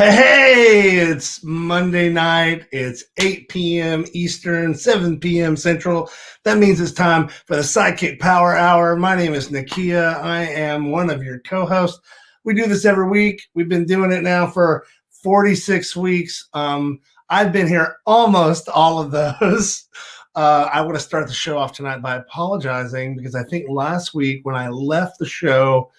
Hey, it's Monday night. It's 8 p.m. Eastern, 7 p.m. Central. That means it's time for the SideKick Power Hour. My name is Nakia. I am one of your co-hosts. We do this every week. We've been doing it now for 46 weeks. I've been here almost all of those. I want to start the show off tonight by apologizing because I think last week when I left the show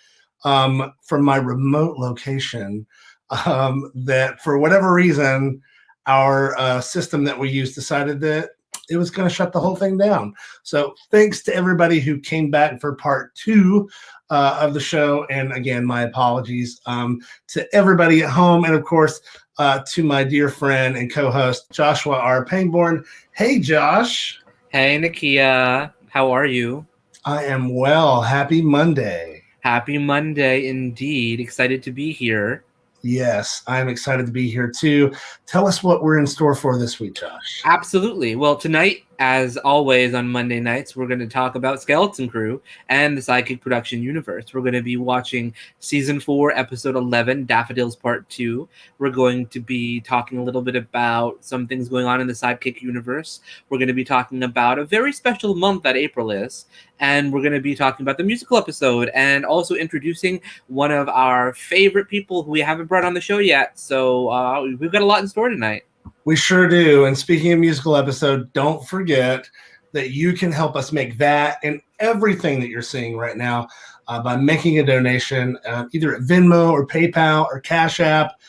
from my remote location, that for whatever reason, our system that we used decided that it was going to shut the whole thing down. So thanks to everybody who came back for part two of the show. And again, my apologies to everybody at home. And of course, to my dear friend and co-host, Joshua R. Pangborn. Hey, Josh. Hey, Nakia. How are you? I am well. Happy Monday. Happy Monday indeed. Excited to be here. Yes, I'm excited to be here too. Tell us what we're in store for this week, Josh. Absolutely. Well, tonight, as always on Monday nights, we're going to talk about Skeleton Crew and the SideKick production universe. We're going to be watching Season 4, Episode 11, Daffodils Part 2. We're going to be talking a little bit about some things going on in the SideKick universe. We're going to be talking about a very special month that April is. And we're going to be talking about the musical episode and also introducing one of our favorite people who we haven't brought on the show yet. So we've got a lot in store tonight. We sure do. And speaking of musical episode, don't forget that you can help us make that and everything that you're seeing right now by making a donation either at Venmo or PayPal or Cash App.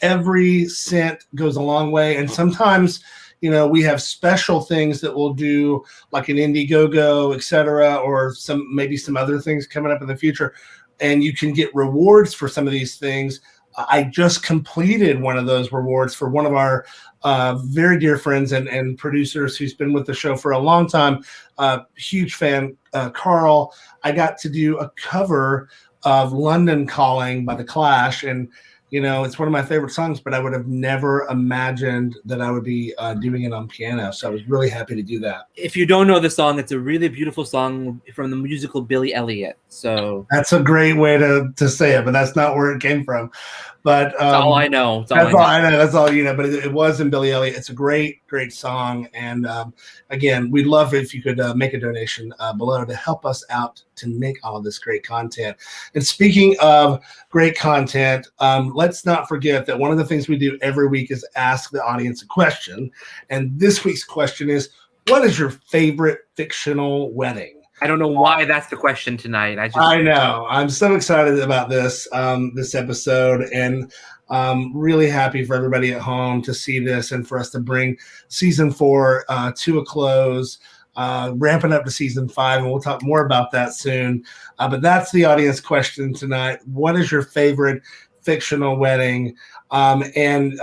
Every cent goes a long way. And sometimes, you know, we have special things that we'll do like an Indiegogo, etc., or maybe some other things coming up in the future. And you can get rewards for some of these things. I just completed one of those rewards for one of our very dear friends and producers who's been with the show for a long time. Huge fan, Carl. I got to do a cover of London Calling by The Clash. And, you know, it's one of my favorite songs, but I would have never imagined that I would be doing it on piano. So I was really happy to do that. If you don't know the song, it's a really beautiful song from the musical Billy Elliot. So that's a great way to say it, but that's not where it came from. But that's all I know. That's all I know. That's all you know. But it was in Billy Elliot. It's a great song. And again, we'd love if you could make a donation below to help us out to make all of this great content. And speaking of great content, let's not forget that one of the things we do every week is ask the audience a question. And this week's question is, what is your favorite fictional wedding? I don't know why that's the question tonight. I know. I'm so excited about this episode, and really happy for everybody at home to see this and for us to bring Season 4 to a close, ramping up to Season 5, and we'll talk more about that soon. But that's the audience question tonight. What is your favorite fictional wedding? And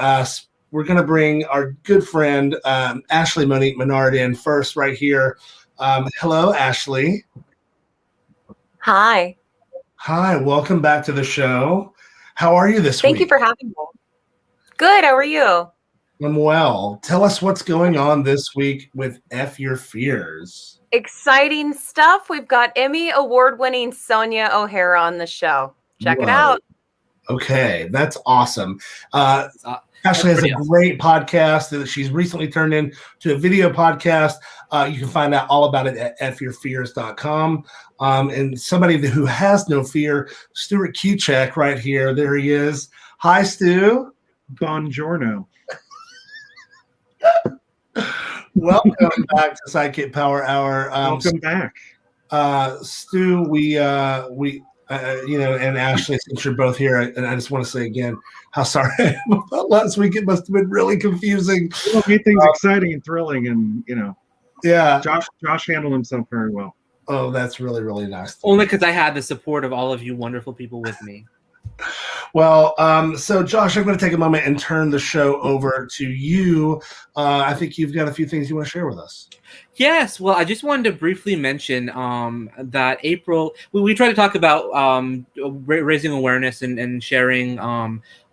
we're going to bring our good friend Ashley Monique Menard in first right here. Hello, Ashley. Hi. Hi, welcome back to the show. How are you this week? Thank you for having me. Good, how are you? I'm well. Tell us what's going on this week with F Your Fears. Exciting stuff. We've got Emmy award-winning Sonia O'Hara on the show. Check it out. Okay, that's awesome. Ashley has a great podcast that she's recently turned into a video podcast. You can find out all about it at fyourfears.com. And somebody who has no fear, Stuart Kiczek right here. There he is. Hi, Stu. Buongiorno. Welcome back to SideKick Power Hour. Welcome back. Stu, we you know, and Ashley, since you're both here, and I just want to say again how sorry I am about last week. It must have been really confusing. We'll make things exciting and thrilling, and you know, yeah. Josh handled himself very well. Oh, that's really, really nice. Only because I had the support of all of you wonderful people with me. Well, so Josh, I'm going to take a moment and turn the show over to you. I think you've got a few things you want to share with us. Yes, well, I just wanted to briefly mention that April, we try to talk about raising awareness and sharing,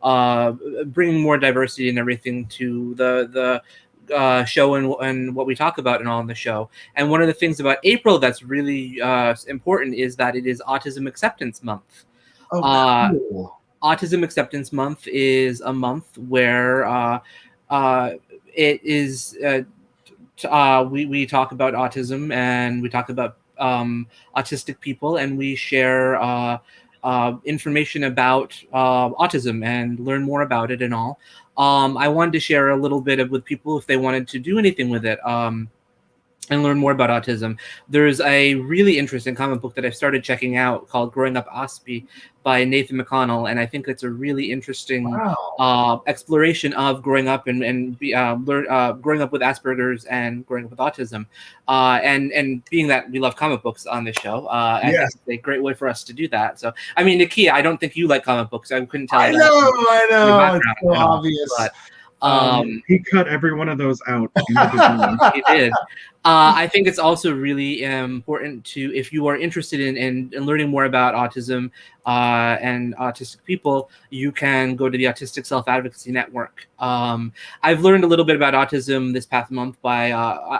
bringing more diversity and everything to the show and what we talk about and all on the show. And one of the things about April that's really important is that it is Autism Acceptance Month. Oh, cool. Autism Acceptance Month is a month where it is we talk about autism, and we talk about autistic people, and we share information about autism and learn more about it and all. I wanted to share a little bit with people if they wanted to do anything with it. And learn more about autism. There's a really interesting comic book that I've started checking out called Growing Up Ospie by Nathan McConnell, and I think it's a really interesting exploration of growing up and growing up with Asperger's and growing up with autism. And being that we love comic books on this show, I think it's a great way for us to do that. So, I mean, Nakia, I don't think you like comic books. I couldn't tell. I know. It's so obvious. But, he cut every one of those out individually. he did. I think it's also really important to, if you are interested in learning more about autism and autistic people, you can go to the Autistic Self-Advocacy Network. I've learned a little bit about autism this past month by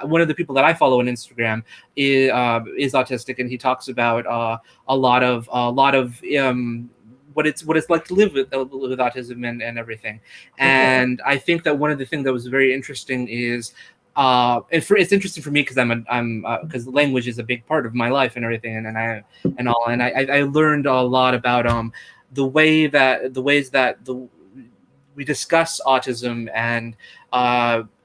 one of the people that I follow on Instagram is autistic, and he talks about a lot of what it's like to live with autism and everything. And I think that one of the things that was very interesting is it's interesting for me because because language is a big part of my life and everything, and I learned a lot about the ways that we discuss autism and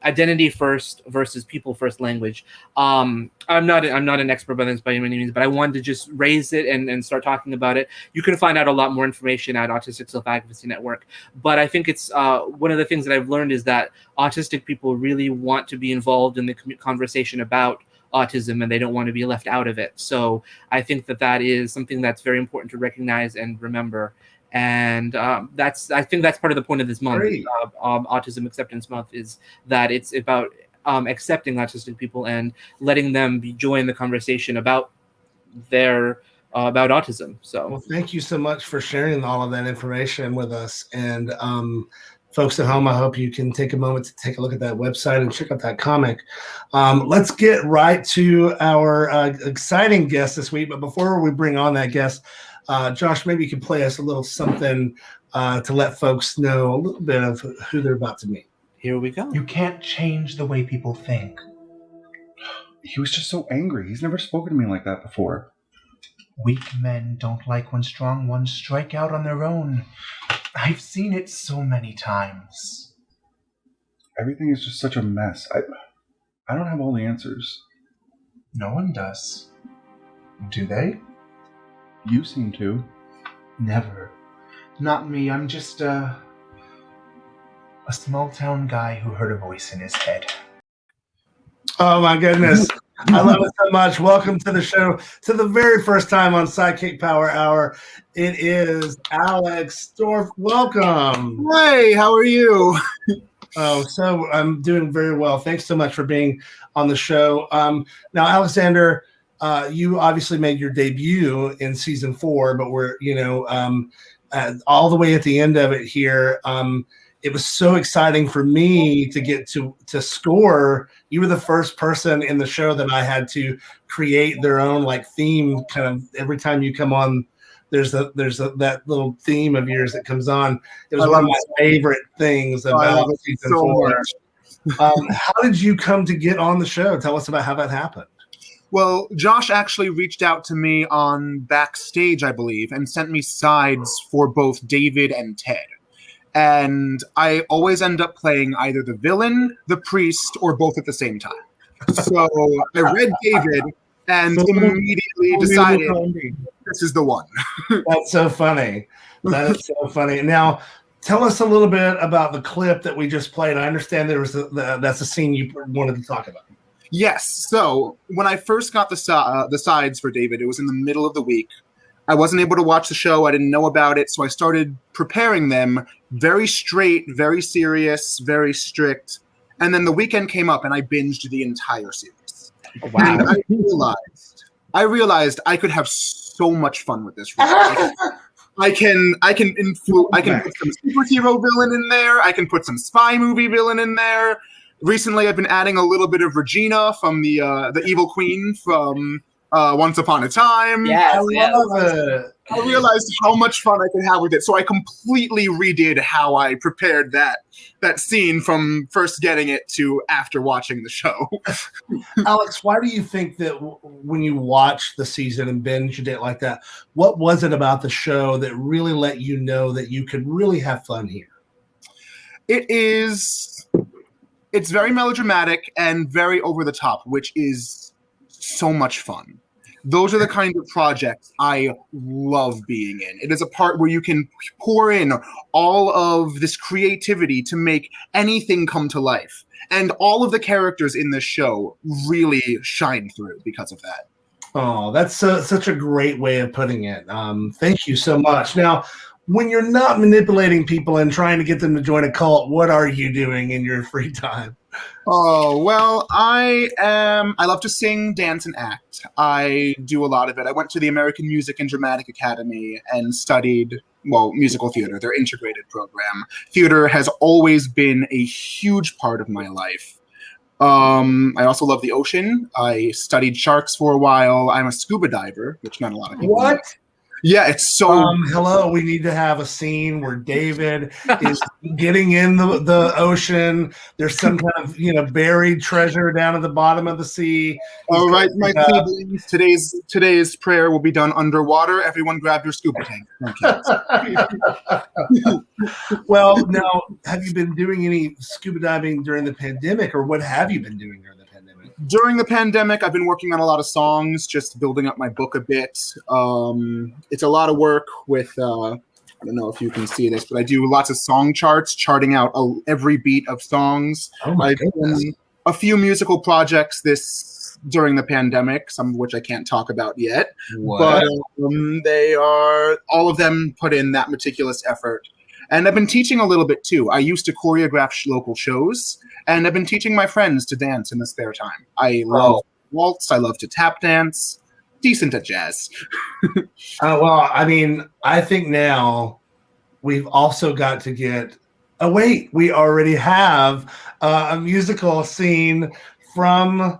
identity first versus people first language. I'm not an expert by this by any means, but I wanted to just raise it and start talking about it. You can find out a lot more information at Autistic Self-Advocacy Network. But I think it's one of the things that I've learned is that autistic people really want to be involved in the conversation about autism, and they don't want to be left out of it. So I think that is something that's very important to recognize and remember. And I think that's part of the point of this month, Autism Acceptance Month, is that it's about accepting autistic people and letting them join the conversation about about autism. So, well, thank you so much for sharing all of that information with us. And folks at home, I hope you can take a moment to take a look at that website and check out that comic. Let's get right to our exciting guest this week. But before we bring on that guest, Josh, maybe you can play us a little something to let folks know a little bit of who they're about to meet. Here we go. You can't change the way people think. He was just so angry. He's never spoken to me like that before. Weak men don't like when strong ones strike out on their own. I've seen it so many times. Everything is just such a mess. I don't have all the answers. No one does. Do they? You seem to. Never. Not me. I'm just a small-town guy who heard a voice in his head. Oh, my goodness. I love it so much. Welcome to the show. To the very first time on SideKick Power Hour, it is Alex Dorf. Welcome. Hey, how are you? Oh, so I'm doing very well. Thanks so much for being on the show. Now, Alexander, you obviously made your debut in season 4, but we're, all the way at the end of it here. It was so exciting for me to get to score. You were the first person in the show that I had to create their own theme. Kind of every time you come on, there's that little theme of yours that comes on. It was one of my favorite things about season 4. How did you come to get on the show? Tell us about how that happened. Well, Josh actually reached out to me on Backstage, I believe, and sent me sides for both David and Ted. And I always end up playing either the villain, the priest, or both at the same time. So I read David and immediately decided this is the one. That's so funny. That is so funny. Now, tell us a little bit about the clip that we just played. I understand there was that's a scene you wanted to talk about. Yes. So when I first got the sides for David, it was in the middle of the week. I wasn't able to watch the show. I didn't know about it. So I started preparing them very straight, very serious, very strict. And then the weekend came up and I binged the entire series. Oh, wow. And I realized I could have so much fun with this. I can put some superhero villain in there. I can put some spy movie villain in there. Recently, I've been adding a little bit of Regina from the Evil Queen from Once Upon a Time. Yes, I yes. love it. I realized how much fun I could have with it, so I completely redid how I prepared that scene from first getting it to after watching the show. Alex, why do you think that when you watched the season and binged it like that, what was it about the show that really let you know that you could really have fun here? It's very melodramatic and very over the top, which is so much fun. Those are the kind of projects I love being in. It is a part where you can pour in all of this creativity to make anything come to life. And all of the characters in this show really shine through because of that. Oh, that's such a great way of putting it. Thank you so much. Now, when you're not manipulating people and trying to get them to join a cult, what are you doing in your free time? Oh, well, I love to sing, dance, and act. I do a lot of it. I went to the American Music and Dramatic Academy and studied, musical theater, their integrated program. Theater has always been a huge part of my life. I also love the ocean. I studied sharks for a while. I'm a scuba diver, which not a lot of people know. Yeah, it's so... Hello, we need to have a scene where David is getting in the ocean. There's some kind of, buried treasure down at the bottom of the sea. All right, my siblings, today's prayer will be done underwater. Everyone grab your scuba tank. Well, now, have you been doing any scuba diving during the pandemic, or what have you been doing during the pandemic? During the pandemic, I've been working on a lot of songs, just building up my book a bit. It's a lot of work with, I don't know if you can see this, but I do lots of song charts, charting out every beat of songs. Oh my goodness. Done a few musical projects during the pandemic, some of which I can't talk about yet. What? But they are, all of them put in that meticulous effort. And I've been teaching a little bit too. I used to choreograph local shows, and I've been teaching my friends to dance in the spare time. I love waltz. I love to tap dance. Decent at jazz. Well, I mean, I think now we've also got to get. Oh wait, we already have a musical scene from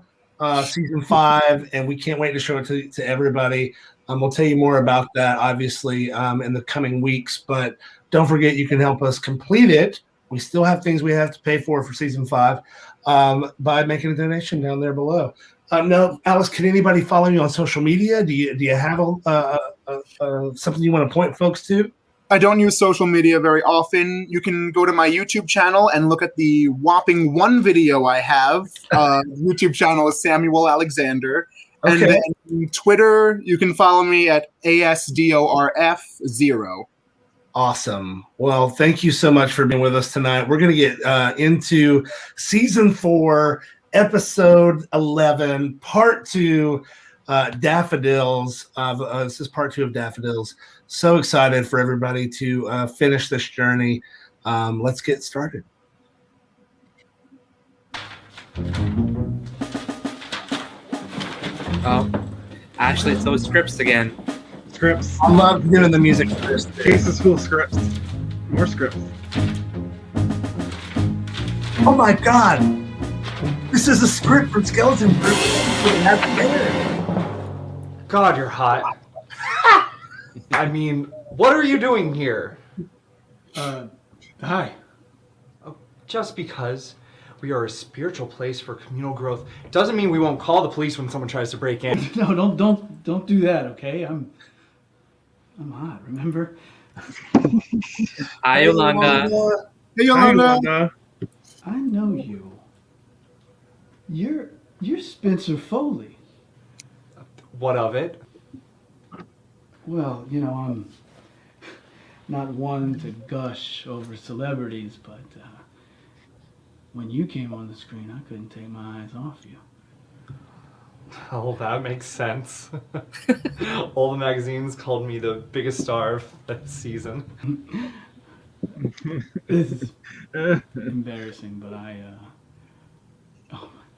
season 5, and we can't wait to show it to everybody. We'll tell you more about that, obviously, in the coming weeks. But don't forget, you can help us complete it. We still have things we have to pay for season 5 by making a donation down there below. No, Alice, can anybody follow you on social media? Do you have something you want to point folks to? I don't use social media very often. You can go to my YouTube channel and look at the whopping one video I have. YouTube channel is Samuel Alexander. Okay. And then Twitter, you can follow me at ASDORF0. Awesome. Well, thank you so much for being with us tonight. We're going to get into season 4, episode 11, part 2, Daffodils. This is part 2 of Daffodils. So excited for everybody to finish this journey. Let's get started. Oh, Ashley, it's those scripts again. Scripts. I love doing the music first. Case of school scripts. More scripts. Oh my God! This is a script from Skeleton Group. God, you're hot. I mean, what are you doing here? Hi. Just because we are a spiritual place for communal growth doesn't mean we won't call the police when someone tries to break in. No, don't do that, okay? I'm hot, remember? Hi, Yolanda. Hey, Yolanda. I know you. You're Spencer Foley. What of it? Well, I'm not one to gush over celebrities, but when you came on the screen, I couldn't take my eyes off you. Oh, that makes sense. All the magazines called me the biggest star of that season. This is embarrassing, but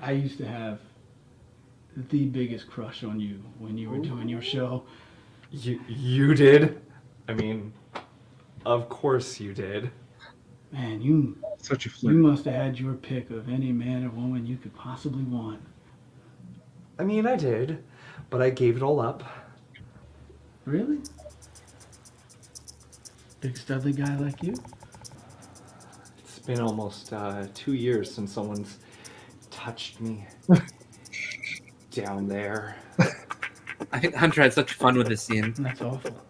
I used to have the biggest crush on you when you were doing your show. You did? I mean, of course you did. Man, you Such a flirt. must have had your pick of any man or woman you could possibly want. I mean, I did, but I gave it all up. Really? Big studly guy like you? It's been almost 2 years since someone's touched me down there. I think Hunter had such fun with this scene. That's awful.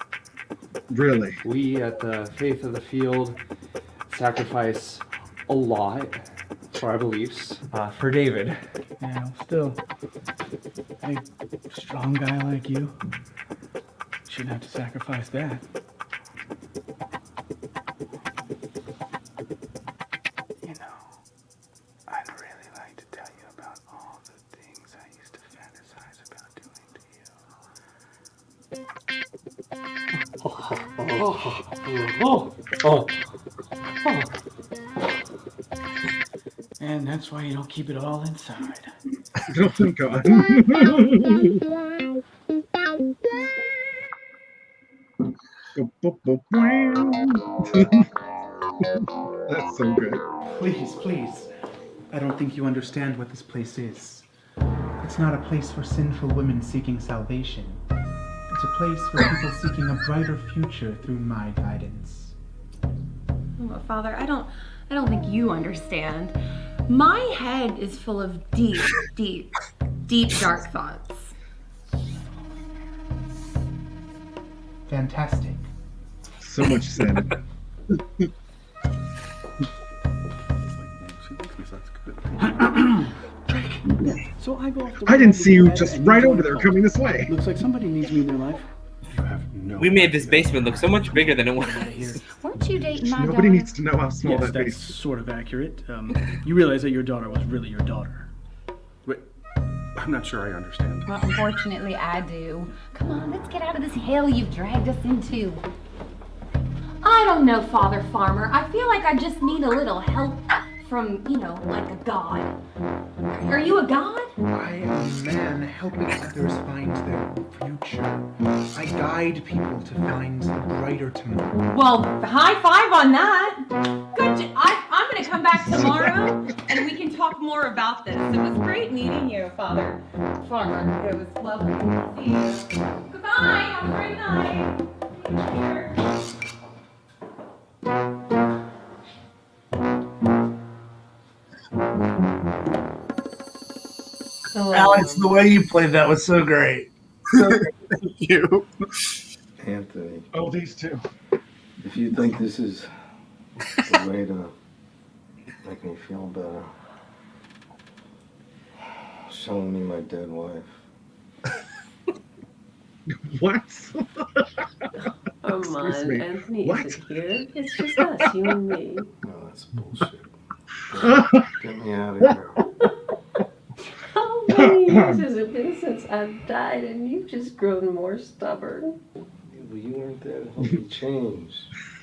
Really? We at the Faith of the Field sacrifice a lot for our beliefs. For David. Yeah, well, still, big, strong guy like you shouldn't have to sacrifice that. You know, I'd really like to tell you about all the things I used to fantasize about doing to you. And that's why you don't keep it all inside. Oh, God. That's so good. Please. I don't think you understand what this place is. It's not a place for sinful women seeking salvation. It's a place for people seeking a brighter future through my guidance. Well, Father, I don't think you understand. My head is full of deep dark thoughts. Fantastic. So much sin. So I go off the I didn't see you bed just and right join over the there cult. coming this way. Looks like somebody needs me in their life. You have no We made this idea. basement look so much bigger than it was. Weren't you dating my Nobody daughter? needs to know how small Yes, that that's base is. sort of accurate. You realize that your daughter was really your daughter. Wait, I'm not sure I understand. Well, unfortunately, I do. Come on, let's get out of this hell you've dragged us into. I don't know, Father Farmer. I feel like I just need a little help from, like a god. Are you a god? I am a man helping others find their future. I guide people to find a brighter tomorrow. Well, high five on that. Good. I'm going to come back tomorrow and we can talk more about this. It was great meeting you, Father Farmer. It was lovely to see you. Goodbye. Have a great night. Cheers. Alex, the way you played that was so great. Thank you. Anthony, Oh, these two. if you think this is the way to make me feel better, showing me my dead wife. What? Come on, Excuse me. Anthony What? isn't here. It's just us, you and me. No, that's bullshit. Get me out of here. How many years has it been since I've died and you've just grown more stubborn? Well, you weren't there to help me change.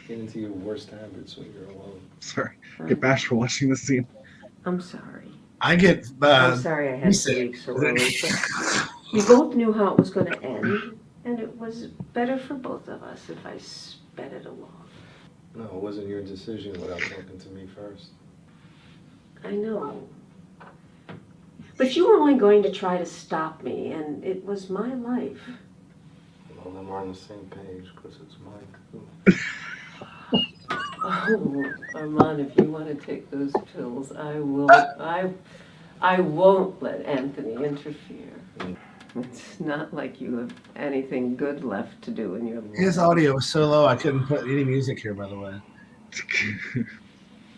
Get into your worst habits when you're alone. Sorry. Get bashed for watching this scene. I'm sorry. I get. I'm sorry I had to sick. leave so early, but we both knew how it was going to end, and it was better for both of us if I sped it along. No, it wasn't your decision without talking to me first. I know. But you were only going to try to stop me, and it was my life. All of them are on the same page because it's mine too. Oh, Armand, if you want to take those pills, I will. I won't let Anthony interfere. It's not like you have anything good left to do in your life. His audio was so low I couldn't put any music here, by the way.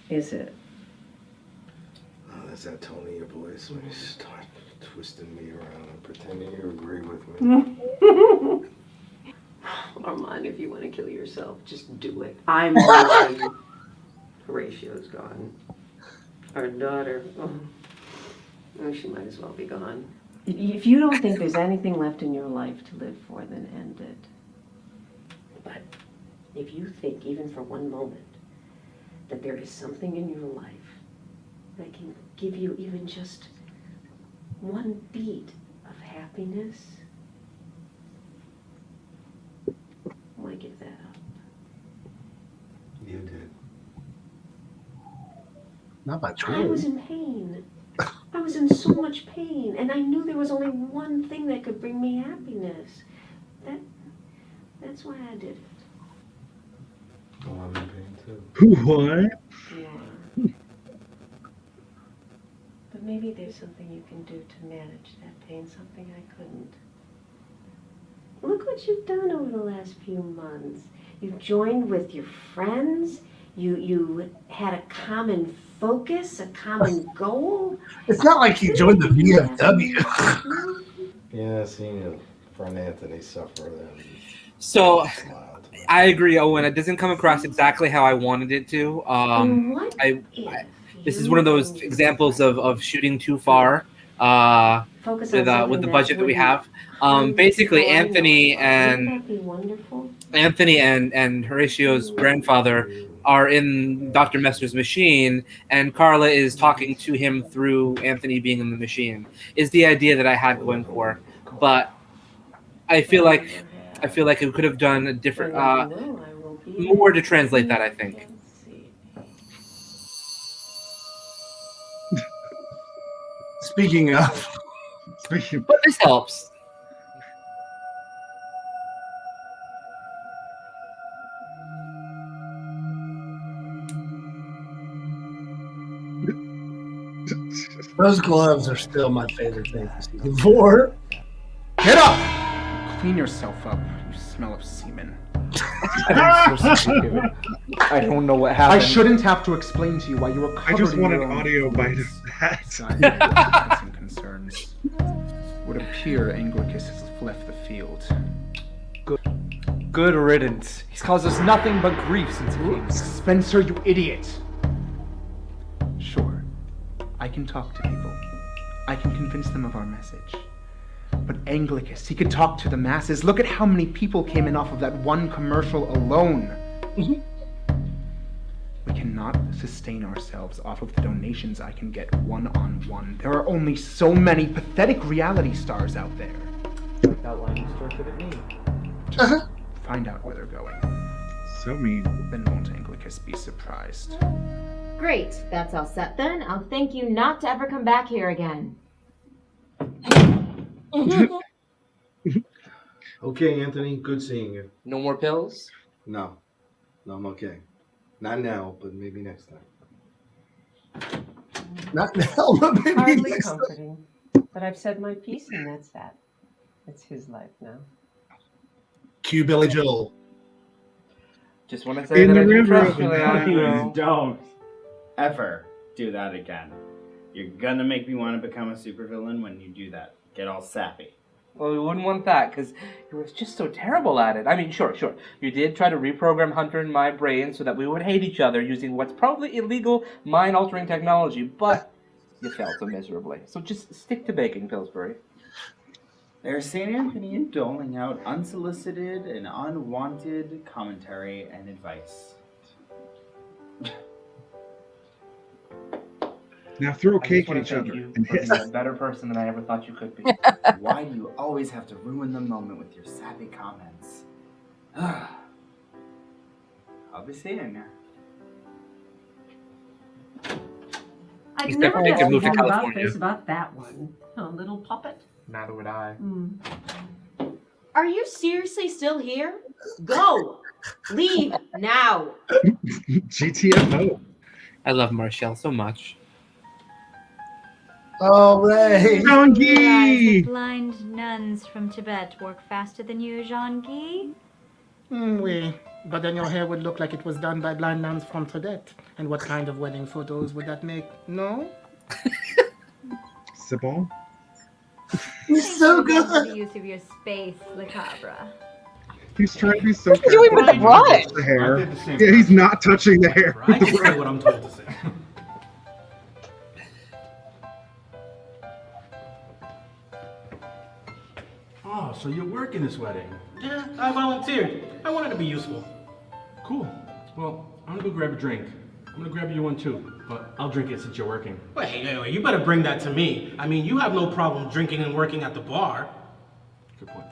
Is it? Oh, that's that tone of your voice when you start twisting me around and pretending you agree with me. Armand, if you want to kill yourself, just do it. I'm gone. Horatio's gone. Our daughter, oh, she might as well be gone. If you don't think there's anything left in your life to live for, then end it. But if you think, even for one moment, that there is something in your life that can give you even just one beat of happiness, why give that up? You did. Not by I was choice. in pain. I was was in so much pain, and I knew there was only one thing that could bring me happiness. That's why I did it. Oh, I'm in pain too. What? Yeah. But maybe there's something you can do to manage that pain, something I couldn't. Look what you've done over the last few months. You joined with your friends. You had a common focus, a common goal. It's not like he joined the VFW. Yeah, seeing your friend Anthony suffer. So, I agree, Owen. It doesn't come across exactly how I wanted it to. This is one of those examples of shooting too far with the budget that we have. Basically, Anthony and Horatio's grandfather are in Dr. Messer's machine, and Carla is talking to him through Anthony being in the machine. Is the idea that I had going for, but I feel like it could have done a different, more to translate that, I think. Speaking of, but this helps. Those gloves are still my favorite thing for season 4. Get up! Clean yourself up. You smell of semen. I'm so stupid. I don't know what happened. I shouldn't have to explain to you why you were covered I just in want your an own audio bite of that. and concerns. It would appear Anglicus has left the field. Good riddance. He's caused us nothing but grief since he came. Spencer, you idiot! Sure, I can talk to people. I can convince them of our message. But Anglicus, he could talk to the masses. Look at how many people came in off of that one commercial alone. We cannot sustain ourselves off of the donations I can get one-on-one. There are only so many pathetic reality stars out there. That line is directed at me. Just find out where they're going. So mean. Then won't Anglicus be surprised? Great, that's all set then. I'll thank you not to ever come back here again. Okay, Anthony, good seeing you. No more pills? No, I'm okay. Not now, but maybe next time. Not now, but maybe Hardly next time. comforting. But I've said my piece, and that's that. It's his life now. Cue Billy Joel. Just want to say that I do trust you, Leandro. Don't ever do that again. You're gonna make me want to become a supervillain when you do that. Get all sappy. Well, we wouldn't want that, because he was just so terrible at it. I mean, sure. You did try to reprogram Hunter in my brain so that we would hate each other using what's probably illegal mind-altering technology, but you failed so miserably. So just stick to baking, Pillsbury. There's St. Anthony doling out unsolicited and unwanted commentary and advice. Now throw I cake just at want each to other. thank you for being a better person than I ever thought you could be. Why do you always have to ruin the moment with your sappy comments? I'll be seeing you. I'd He's never definitely guessed could move to more about California. this about that one. A little puppet. Neither would I. Are you seriously still here? Go! Leave now! GTFO. I love Marshall so much. All right. Jean-Guy! Blind nuns from Tibet work faster than you, Jean-Guy? Oui, but then your hair would look like it was done by blind nuns from Tibet. And what kind of wedding photos would that make? No? C'est bon? He's so good. The use of your space, Le Cabra. He's trying to be so careful. doing with the brush? The hair. I did the same Yeah, he's not touching the hair. I just say what I'm told to say. Oh, so you're working this wedding? Yeah, I volunteered. I wanted to be useful. Cool. Well, I'm gonna go grab a drink. I'm gonna grab you one too, but I'll drink it since you're working. Wait, you better bring that to me. I mean, you have no problem drinking and working at the bar. Good point.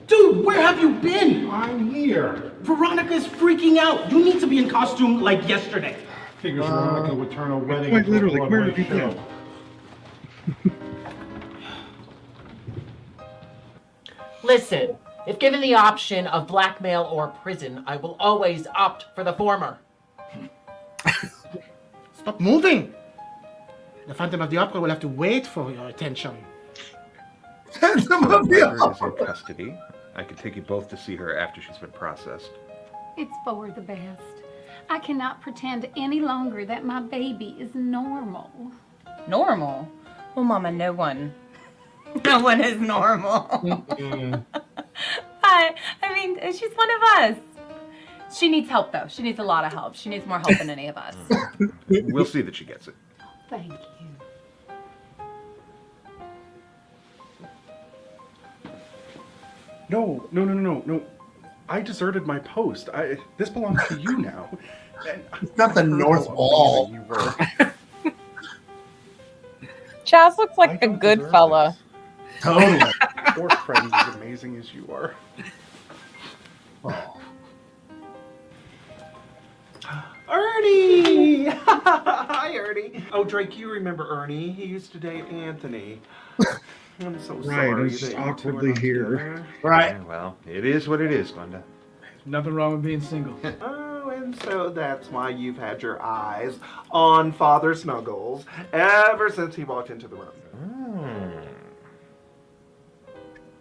Dude, where have you been? I'm here. Veronica's freaking out. You need to be in costume like yesterday. Figures Veronica would turn a wedding quite into a literally, where Broadway did he show. go? Listen, if given the option of blackmail or prison, I will always opt for the former. Stop moving! The Phantom of the Opera will have to wait for your attention. Phantom So of the Margaret is in Opera. custody. I could take you both to see her after she's been processed. It's for the best. I cannot pretend any longer that my baby is normal. Normal? Well, Mama, no one is normal. But, I mean, she's one of us. She needs help, though. She needs a lot of help. She needs more help than any of us. We'll see that she gets it. Thank you. No. I deserted my post. This belongs to you now. It's not the North Wall. You were. Chaz looks like a good fella. Totally. Poor friends as amazing as you are. Ernie! Hi, Ernie. Oh, Drake, you remember Ernie? He used to date Anthony. I'm so Right, sorry. it's just that you two are awkwardly not here. together. Right. Yeah, well, it is what it is, Glenda. Nothing wrong with being single. Oh, and so that's why you've had your eyes on Father Snuggles ever since he walked into the room.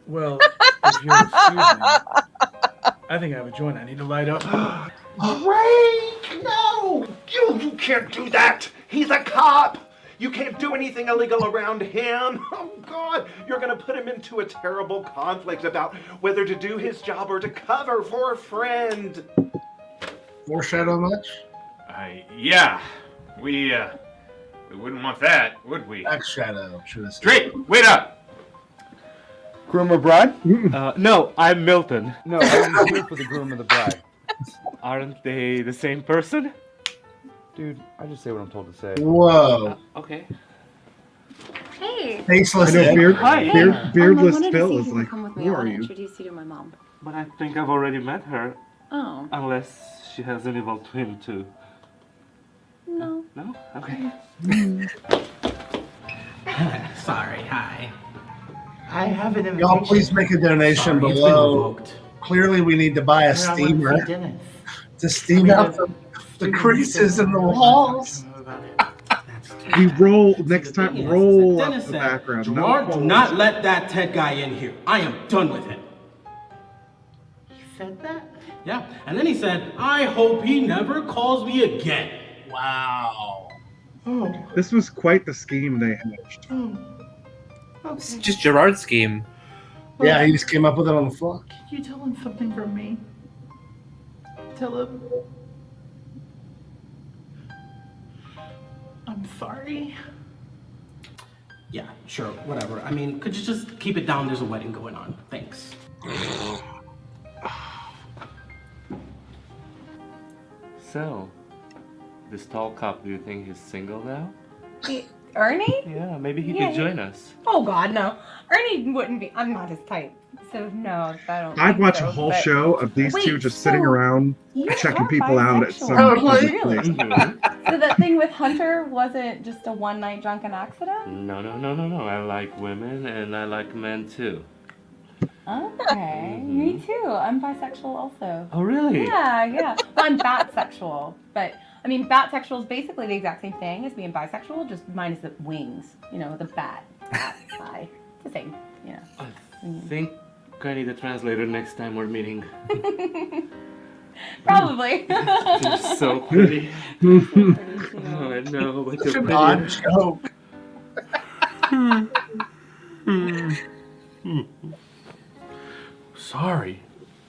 Well, if you'll excuse me, I think I have a joint I need to light up. Drake, no! You can't do that! He's a cop! You can't do anything illegal around him. Oh, God. You're going to put him into a terrible conflict about whether to do his job or to cover for a friend. Foreshadow much? Yeah. We wouldn't want that, would we? Backshadow, should have said. Drake, wait up! Groom or bride? No, I'm Milton. No, I'm here for the groom and the bride. Aren't they the same person? Dude, I just say what I'm told to say. Whoa. Okay. Hey. Faceless I know Ed. beardless I wanted to Phil see is you like, come with me. who I are want to you? introduce you to my mom. But I think I've already met her. Oh. Unless she has an evil twin too. No. No? Okay. Sorry, hi. I have an invitation. Y'all please make a donation Sorry, it's been below. revoked. Clearly we need to buy a Yeah, I went steamer for dinner. to steam out the creases in the walls. We roll next time. Roll up Dennis the said, background. Gerard, No do not let that Ted guy in here. I am done with him. He said that? Yeah, and then he said, I hope he never calls me again. Wow. Oh, this was quite the scheme they hatched. It's just Gerard's scheme. Yeah, he just came up with it on the fly. Can you tell him something from me? Tell him I'm sorry. Yeah, sure, whatever. I mean, could you just keep it down? There's a wedding going on. Thanks. So, this tall cop, do you think he's single now? Ernie? Yeah, maybe he Yeah, could join us. Oh God, no. Ernie wouldn't be. I'm not his type. So no, I don't. I'd think watch so, a whole but- show of these two Wait, just sitting so around you checking are people out at some bisexual. public Really? place. So that thing with Hunter wasn't just a one-night drunken accident? No. I like women and I like men too. Okay, me too. I'm bisexual also. Oh, really? Yeah. Well, I'm batsexual, but I mean, batsexual is basically the exact same thing as being bisexual, just minus the wings. You know, the bat eye. It's the same. Yeah. I think I need a translator next time we're meeting. Probably. You're so pretty. Oh, I know, but Such you're an pretty. odd joke. Sorry.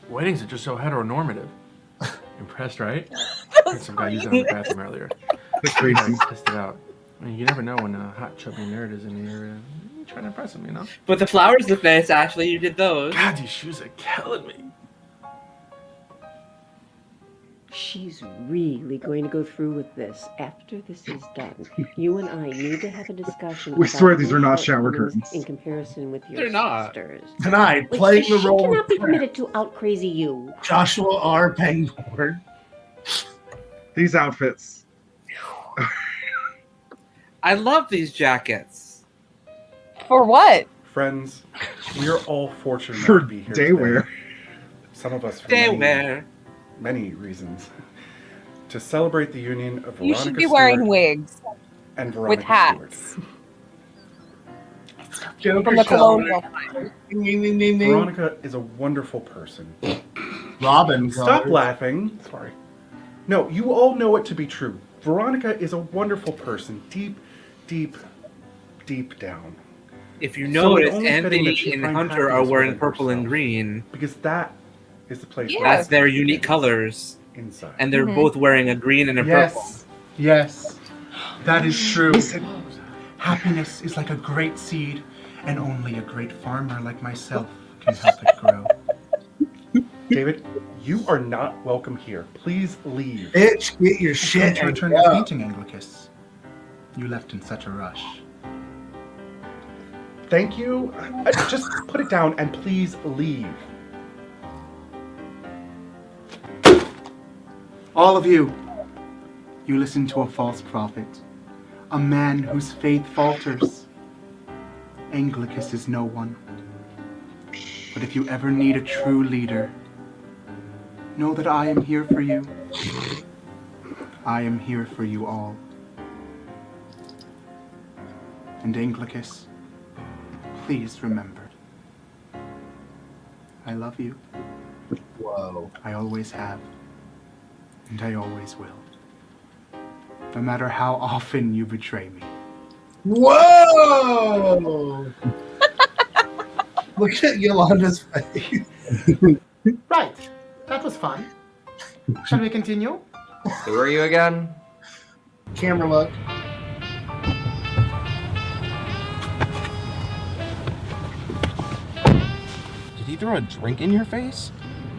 Weddings are just so heteronormative. Impressed, right? Heard some guy use it in the bathroom earlier. That's crazy. Test it out. I mean, you never know when a hot, chubby nerd is in here. Trying to impress him, you know? But the flowers look nice, Ashley. You did those. God, these shoes are killing me. She's really going to go through with this after this is done. You and I need to have a discussion. We about swear these are your not shower shortcomings curtains. in comparison with your They're not. sisters. Tonight, Wait, playing the she role cannot of be permitted to out crazy you. Joshua R. Pangborn. These outfits. I love these jackets. For what? Friends, we are all fortunate For to be here day today. wear. Some of us for Day many, wear. many reasons. To celebrate the union of Veronica You should be Stewart wearing wigs and Veronica with hats. Stewart. From the colonial. Veronica is a wonderful person. Robin. Stop laughing. Sorry. No, you all know it to be true. Veronica is a wonderful person, deep, deep, deep down. If you So notice, it's only fitting that Anthony she and find Hunter are happiness wearing within purple and herself. green. Because that is the place. Yeah. That's their unique colors. Inside. And they're both wearing a green and a purple. Yes, that is true. Happiness is like a great seed, and only a great farmer like myself can help it grow. David, you are not welcome here. Please leave. Bitch, get your It's shit time to and return go. to painting, Anglicus. You left in such a rush. Thank you. Just put it down and please leave. All of you, you listen to a false prophet, a man whose faith falters. Anglicus is no one. But if you ever need a true leader, know that I am here for you. I am here for you all. And Anglicus, please remember, I love you. Whoa. I always have. And I always will. No matter how often you betray me. Whoa! Look at Yolanda's face. Right. That was fun. Shall we continue? Who are you again? Camera look. Did he throw a drink in your face?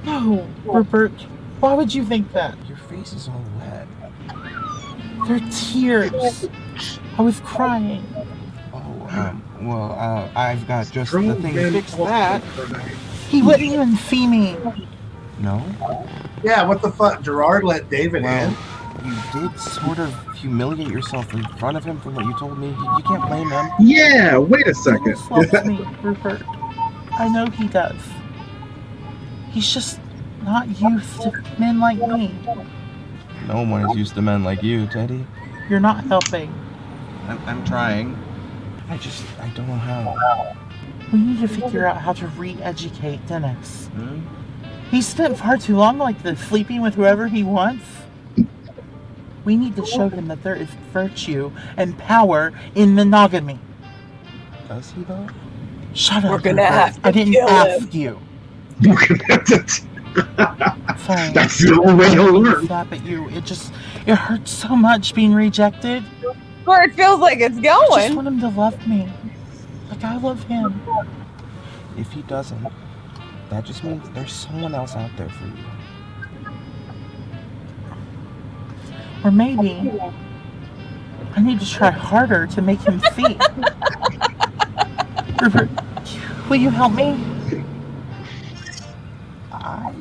No, Rupert. Why would you think that? Your face is all wet. They're tears. I was crying. I've got just the thing to fix that. He wouldn't even see me. No? Yeah, what the fuck? Gerard let David in. You did sort of humiliate yourself in front of him for what you told me. You can't blame him. Yeah, wait a second. He loves me, Rupert. I know he does. He's just not used to men like me. No one is used to men like you, Teddy. You're not helping. I'm trying. I don't know how. We need to figure out how to re-educate Dennis. He spent far too long like this, sleeping with whoever he wants. We need to show him that there is virtue and power in monogamy. Does he though? Shut up. We're gonna Rupert. have to I didn't kill ask him. you. Sorry. That's the only way he'll learn. Slap at you. It hurts so much being rejected. Where it feels like it's I just going. want him to love me. Like I love him. If he doesn't, that just means there's someone else out there for you. Or maybe I need to try harder to make him see. Rupert, will you help me? I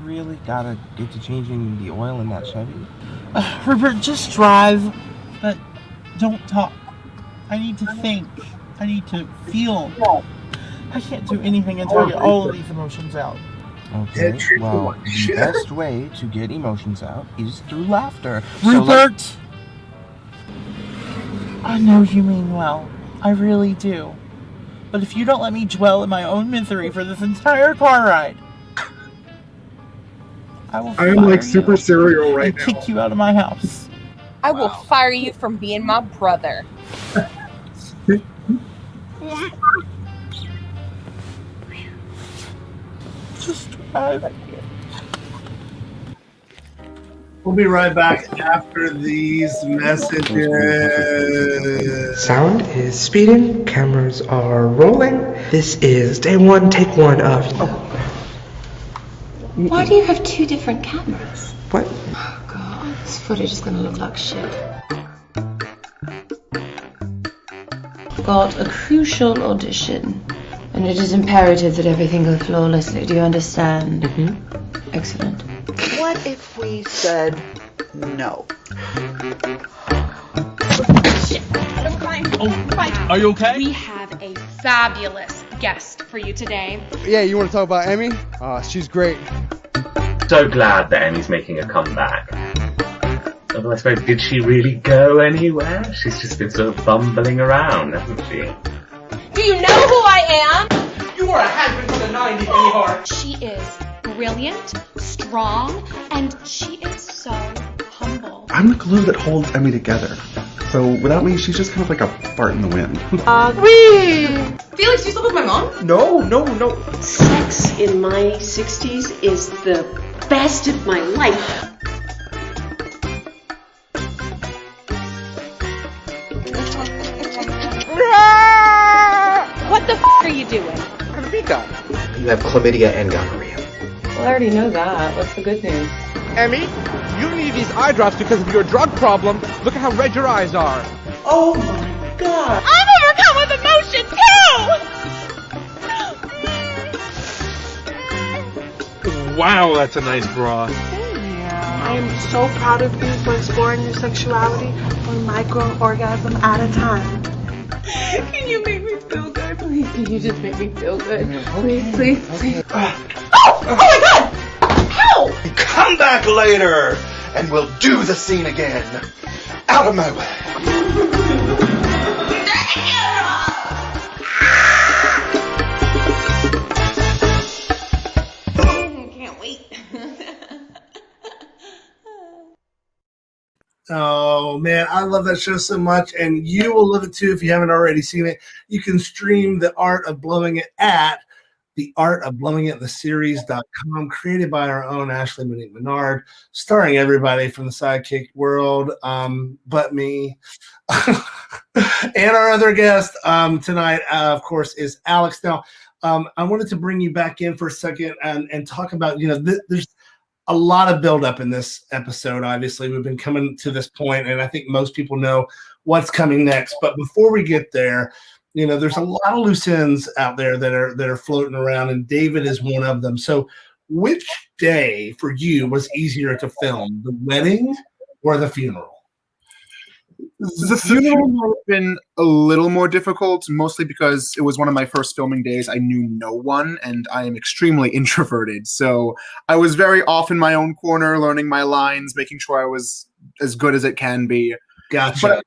really gotta get to changing the oil in that Chevy. Rupert, just drive, but don't talk. I need to think. I need to feel. I can't do anything until I get all of these emotions out. Okay, well, the best way to get emotions out is through laughter. Rupert! I know you mean well. I really do. But if you don't let me dwell in my own misery for this entire car ride, I will I am like Super Cereal right and kick you out of my house. I will fire you from being my brother. Just drive. We'll be right back after these messages. Sound is speeding, cameras are rolling. This is day one, take one of. Why do you have two different cameras? What? Oh god, this footage is gonna look like shit. Got a crucial audition, and it is imperative that everything go flawlessly. Do you understand? Excellent. What if we said no? Are you okay? We have a fabulous guest for you today. Yeah, you want to talk about Emmy? She's great. So glad that Emmy's making a comeback. Although I suppose, did she really go anywhere? She's just been sort of bumbling around, hasn't she? Do you know who I am? You are a has-been for the 90s, Emmy Hart. She is brilliant, strong, and she is so humble. I'm the glue that holds Emmy together. So without me, she's just kind of like a fart in the wind. Felix, you slept with my mom? No. Sex in my 60s is the best of my life. What the are you doing? You have chlamydia and gonorrhea. Well, I already know that. What's the good news? Emmy, you need these eye drops because of your drug problem. Look at how red your eyes are. Oh my god. I'm overcome with emotion too! Wow, that's a nice bra. I am so proud of you for exploring your sexuality one micro-orgasm at a time. Can you make me feel good? Please, can you just make me feel good? Please. Oh my god! How? Come back later, and we'll do the scene again. Out of my way. Can't wait. Oh man, I love that show so much, and you will love it too if you haven't already seen it. You can stream The Art of Blowing It at theseries.com, created by our own Ashley Monique Menard, starring everybody from the SideKick world, but me. And our other guest tonight, of course, is Alex. Now, I wanted to bring you back in for a second and talk about, there's a lot of buildup in this episode. Obviously, we've been coming to this point, and I think most people know what's coming next. But before we get there, there's a lot of loose ends out there that are floating around, and David is one of them. So, which day for you was easier to film, the wedding or the funeral? The funeral might have been a little more difficult, mostly because it was one of my first filming days. I knew no one, and I am extremely introverted. So I was very off in my own corner, learning my lines, making sure I was as good as it can be. Gotcha. But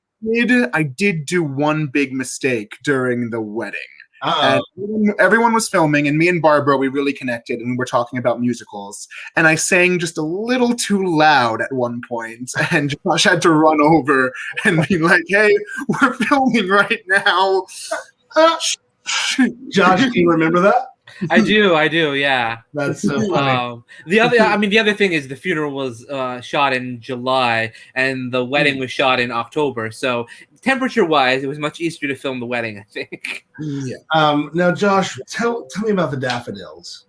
I did do one big mistake during the wedding. And everyone was filming, and me and Barbara, we really connected, and we're talking about musicals. And I sang just a little too loud at one point, and Josh had to run over and be like, "Hey, we're filming right now." Josh, do you remember that? I do, yeah. That's so funny. The other thing is the funeral was shot in July, and the wedding was shot in October. So temperature-wise, it was much easier to film the wedding, I think. Yeah. Now, Josh, tell me about the Daffodils.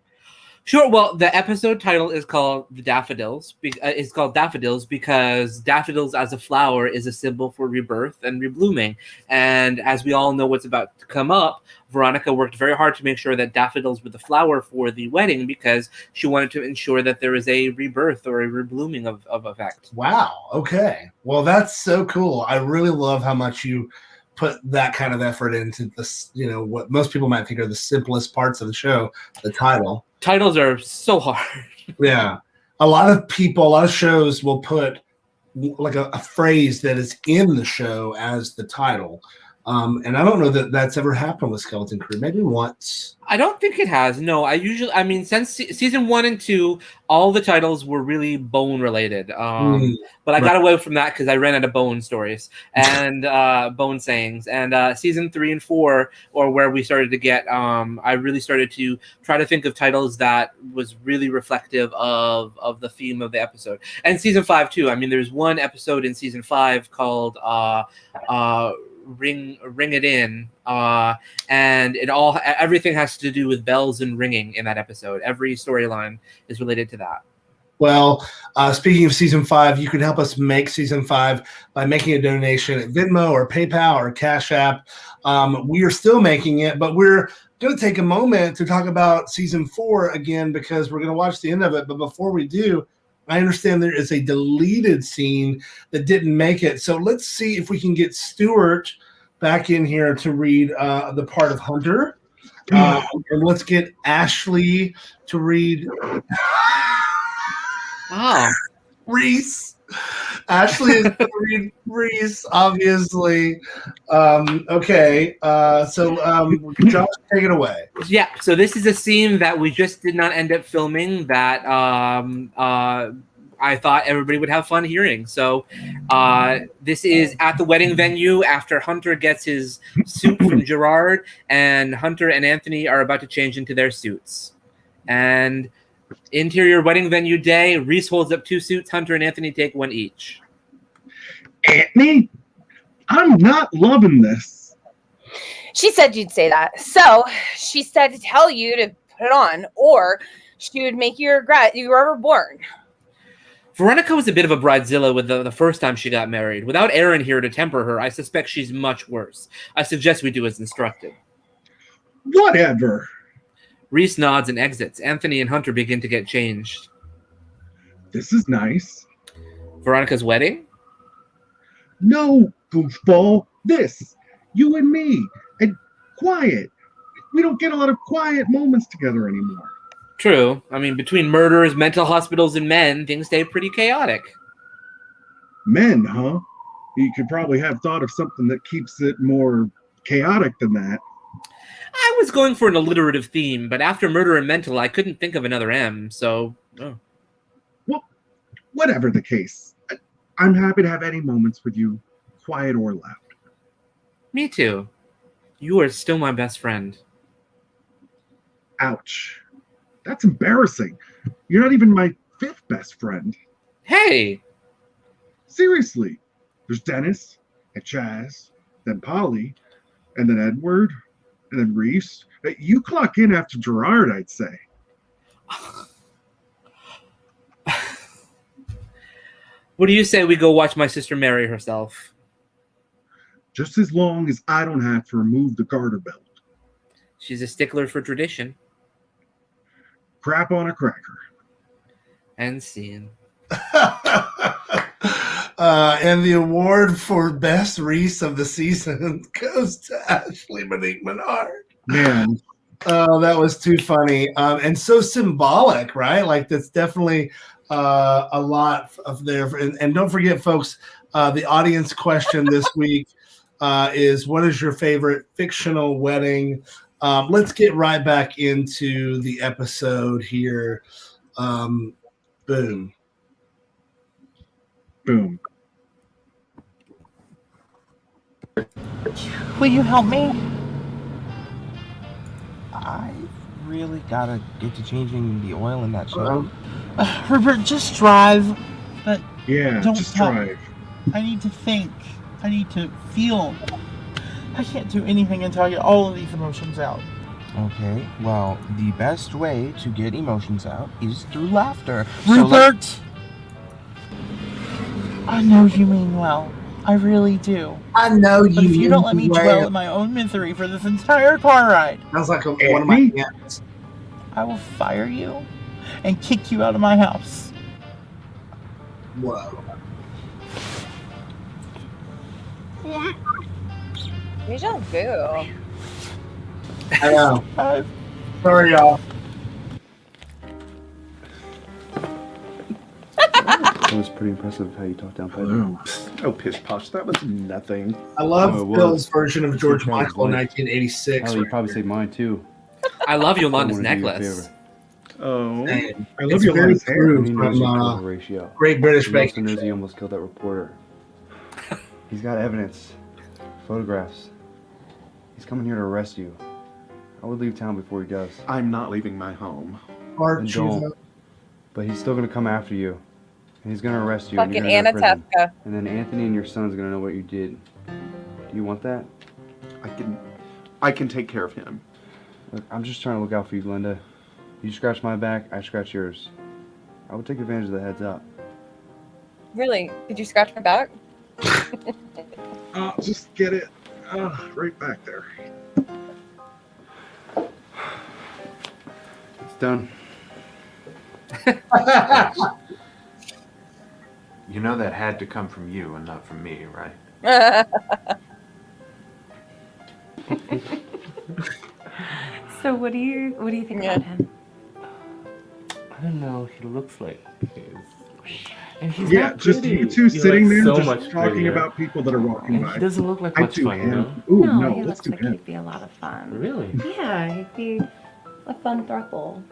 Sure. Well, the episode title is called The Daffodils. It's called Daffodils because daffodils as a flower is a symbol for rebirth and reblooming. And as we all know what's about to come up, Veronica worked very hard to make sure that daffodils were the flower for the wedding because she wanted to ensure that there is a rebirth or a reblooming of effect. Wow. Okay. Well, that's so cool. I really love how much you put that kind of effort into this, what most people might think are the simplest parts of the show, the title. Titles are so hard. Yeah. A lot of shows will put like a phrase that is in the show as the title. And I don't know that that's ever happened with Skeleton Crew. Maybe once. I don't think it has. No, since season 1 and 2, all the titles were really bone related. But I got away from that because I ran out of bone stories and bone sayings. And season 3 and 4, or where we started to get, I really started to try to think of titles that was really reflective of the theme of the episode. And season 5 too. There's one episode in season 5 called Ring It In, and everything has to do with bells and ringing in that episode. Every storyline is related to that. Well, speaking of season 5, you can help us make season 5 by making a donation at Venmo or PayPal or Cash App. We are still making it, but we're going to take a moment to talk about season 4 again because we're going to watch the end of it. But before we do, I understand there is a deleted scene that didn't make it. So let's see if we can get Stuart back in here to read the part of Hunter. And let's get Ashley to read Reese. Ashley is going to read Reese, obviously. Okay, so Josh, take it away. Yeah, so this is a scene that we just did not end up filming that I thought everybody would have fun hearing. So this is at the wedding venue after Hunter gets his suit from Gerard, and Hunter and Anthony are about to change into their suits. And interior wedding venue day, Reese holds up 2 suits, Hunter and Anthony take 1 each. Anthony, I'm not loving this. She said you'd say that. So she said to tell you to put it on, or she would make you regret you were ever born. Veronica was a bit of a bridezilla with the first time she got married. Without Aaron here to temper her, I suspect she's much worse. I suggest we do as instructed. Whatever. Reese nods and exits. Anthony and Hunter begin to get changed. This is nice. Veronica's wedding? No, goofball. This. You and me. And quiet. We don't get a lot of quiet moments together anymore. True. I mean, between murders, mental hospitals, and men, things stay pretty chaotic. Men, huh? You could probably have thought of something that keeps it more chaotic than that. I was going for an alliterative theme, but after murder and mental, I couldn't think of another M, so... Oh. Well, whatever the case. I'm happy to have any moments with you, quiet or loud. Me too. You are still my best friend. Ouch. That's embarrassing. You're not even my 5th best friend. Hey! Seriously. There's Dennis, and Chaz, then Polly, and then Edward, and then Reese. You clock in after Gerard, I'd say. What do you say we go watch my sister marry herself? Just as long as I don't have to remove the garter belt. She's a stickler for tradition. Crap on a cracker. And scene. And the award for best Reese of the season goes to Ashley Monique Menard. Man. Oh, that was too funny. And so symbolic, right? Like, that's definitely a lot of there. And don't forget, folks, the audience question this week is, what is your favorite fictional wedding? Let's get right back into the episode here. Boom. Boom. Will you help me? I really gotta get to changing the oil in that show. Rupert, just drive. But yeah, don't just talk. drive. I need to think. I need to feel. I can't do anything until I get all of these emotions out. Okay, well, the best way to get emotions out is through laughter. Rupert! I know you mean well. I really do. I know you. But if you don't let me mean dwell well. in my own misery for this entire car ride, Sounds like one of my aunts. I will fire you and kick you out of my house. Whoa. Deja vu. I know. Sorry, y'all. That was pretty impressive how you talked down Pedro. Oh, pish posh. That was nothing. I love Oh, it Bill's was. version of George Charles Michael in White. 1986. Oh, you probably say mine too. I love Yolanda's I wanna do you a necklace. favor. Oh. And I love it's your very last hair. true He knows you from killed Horatio. Great British He also Baking knows Show. he almost killed that reporter. He's got evidence, photographs. He's coming here to arrest you. I would leave town before he does. I'm not leaving my home. Hard Then don't. shoes. But he's still gonna come after you. And he's gonna arrest you. Fucking and you're gonna go to prison. Anatevka. And then Anthony and your son's gonna know what you did. Do you want that? I can take care of him. Look, I'm just trying to look out for you, Linda. You scratch my back, I scratch yours. I would take advantage of the heads up. Really? Did you scratch my back? Just get it right back there. It's done. You know that had to come from you and not from me, right? So what do you think about him? I don't know. He looks like and he's Yeah, not just pretty. you two You're, sitting like, there, so just much talking prettier. about people that are walking And by. he doesn't look like I much do fun, him. though. Ooh, No, no, he let's looks do like him. he'd be a lot of fun. Really? Yeah, he'd be a fun throuple.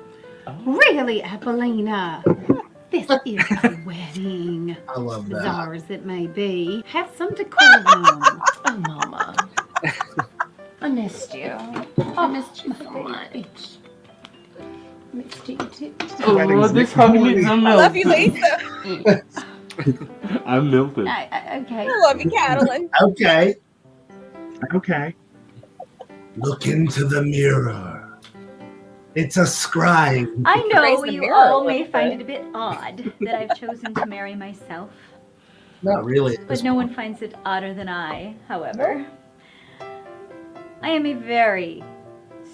Really, Apollina? This is a wedding. I love that. Bizarre as it may be. Have some decorum. Oh, Mama. I missed you. I missed you so much. Missed you too. Oh, this puppy needs some I milk. love you, Lisa. I'm melted. Okay. I love you, Catalin. Okay. Okay. Look into the mirror. It's a scribe. I know Raise the you mirror all a may little find bit. it a bit odd that I've chosen to marry myself, Not really. but no one finds it odder than I, however. I am a very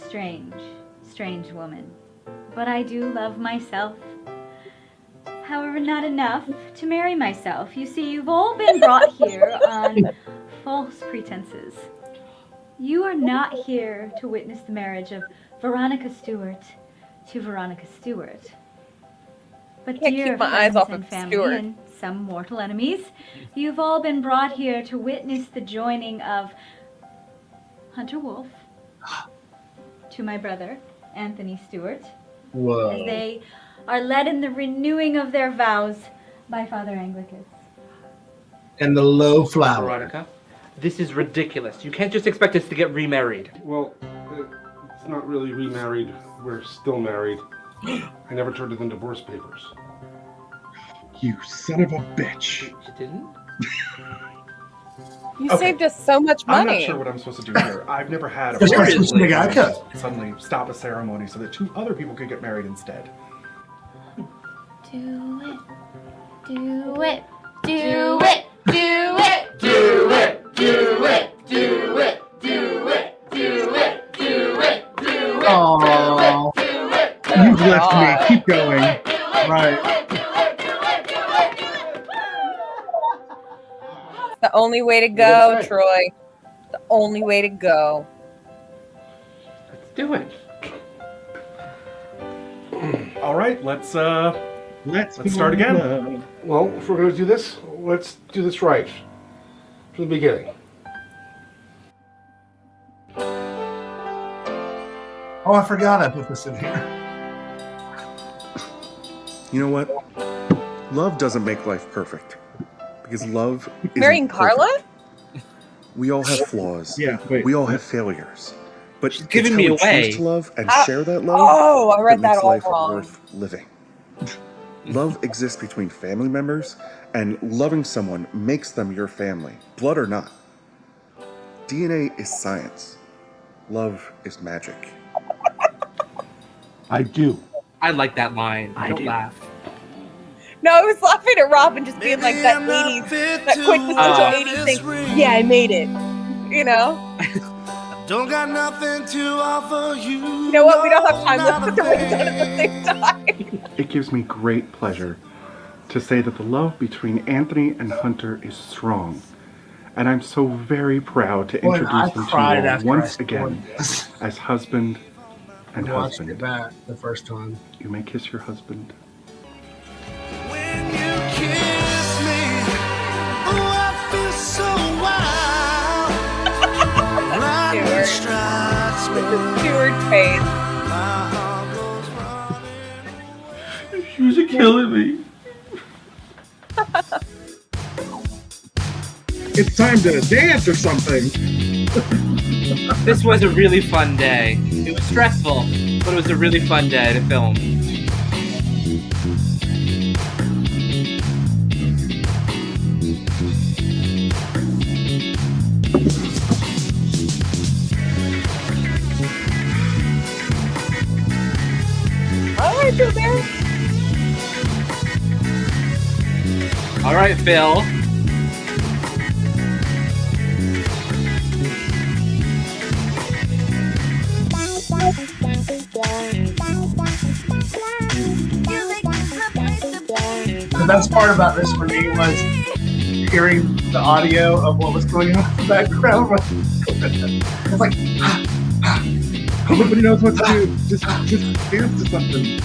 strange woman, but I do love myself. However, not enough to marry myself. You see, you've all been brought here on false pretenses. You are not here to witness the marriage of Veronica Stewart to Veronica Stewart. But Can't dear keep my eyes friends off and of family Stewart. and some mortal enemies, you've all been brought here to witness the joining of Hunter Wolf to my brother, Anthony Stewart, Whoa. as they are led in the renewing of their vows by Father Anglicus. And the low flower. Veronica, this is ridiculous. You can't just expect us to get remarried. Well, it's not really remarried. We're still married. I never turned in the divorce papers. You son of a bitch. You didn't? You Okay. saved us so much I'm money. not sure what I'm supposed to do here. I've never had a Just wedding switch to Geico. suddenly stop a ceremony so that 2 other people could get married instead. Do it. Do it. Do it. Do it. Do it. Do it. Do it. Do it. Do it. Do it. Do it. Aww. You've left me. Keep going. Right. The only way to go, Troy. The only way to go. Let's do it. All right, let's start again. Well, if we're going to do this, let's do this right. From the beginning. Oh, I forgot I put this in here. You know what? Love doesn't make life perfect. Because love is Marrying Carla? We all have flaws. Yeah, wait. We all have failures. But She's giving it's me how we away. choose to love and Ah, share that love oh, I read that makes all life wrong. worth living. Love exists between family members, and loving someone makes them your family, blood or not. DNA is science. Love is magic. I do. I like that line. Don't laugh. No, I was laughing at Robin just being like that 80s, that quintessential 80s thing. Yeah, I made it. You know? Don't got nothing to offer you. You know what? We don't have time. Let's put the rings on at the same time. It gives me great pleasure to say that the love between Anthony and Hunter is strong. And I'm so very proud to Boy, I introduce them to cried you all after once I again this. as husband and I watched husband. it back the first time. You may kiss your husband. Kiss me. Oh, I feel so wild. Lightning strikes me. Stuart face. My heart goes running. You're killing me. It's time to dance or something. This was a really fun day. It was stressful, but it was a really fun day to film. All right, Bill Bear. All right, Phil. the best part about this for me was hearing the audio of what was going on in the background. It's like, nobody knows what to do. Just dance to something.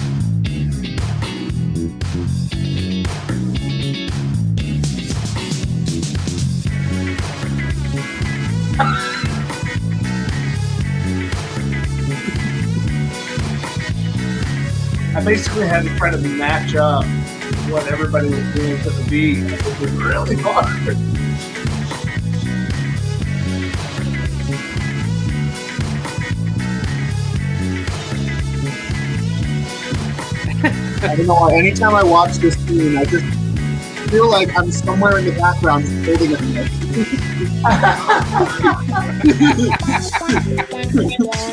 I basically had to try to match up what everybody was doing to the beat. It was really hard. I don't know. Anytime I watch this scene, I just feel like I'm somewhere in the background holding a mic.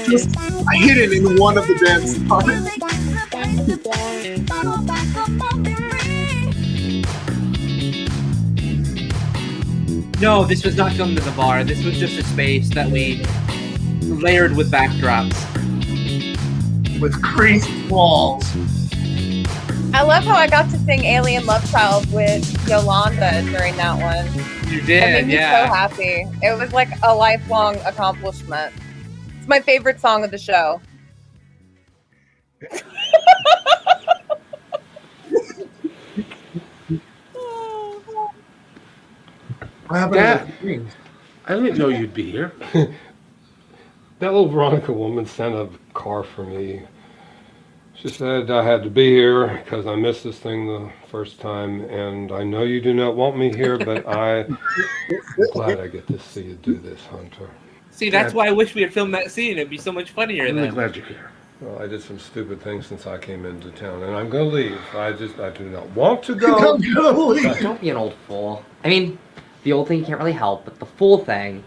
Just hidden in one of the dance parts. No, this was not filmed at the bar. This was just a space that we layered with backdrops. With creased walls. I love how I got to sing Alien Love Child with Yolanda during that one. You did, It made me yeah. so happy. It was like a lifelong accomplishment. It's my favorite song of the show. Dad, I didn't know you'd be here. That little Veronica woman sent a car for me. She said I had to be here because I missed this thing the first time, and I know you do not want me here, but I'm glad I get to see you do this, Hunter. See, that's why I wish we had filmed that scene. It'd be so much funnier I'm really then. glad you're here. Well, I did some stupid things since I came into town, and I'm going to leave. I do not want to go. Don't be an old fool. I mean, the old thing you can't really help, but the fool thing,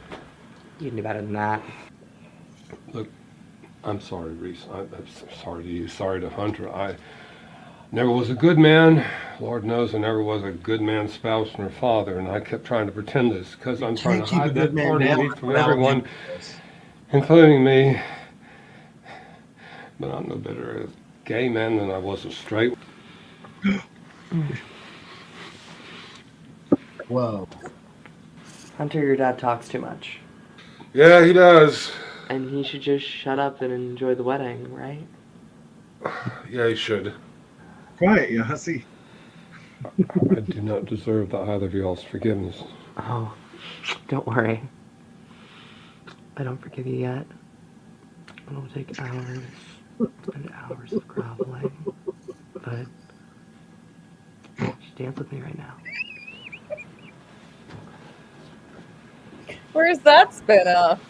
you can do better than that. Look, I'm sorry, Reese. I'm sorry to you. Sorry to Hunter. I never was a good man. Lord knows I never was a good man's spouse nor father, and I kept trying to pretend this because I'm trying to keep a hide good that man part of down me from without everyone, doing this. including me. But I'm no better a gay man than I was a straight. Whoa. Hunter, your dad talks too much. Yeah, he does. And he should just shut up and enjoy the wedding, right? Yeah, he should. Quiet, you hussy. I do not deserve either of y'all's forgiveness. Oh, don't worry. I don't forgive you yet. It'll take hours and hours of groveling. But just dance with me right now. Where's that spin-off?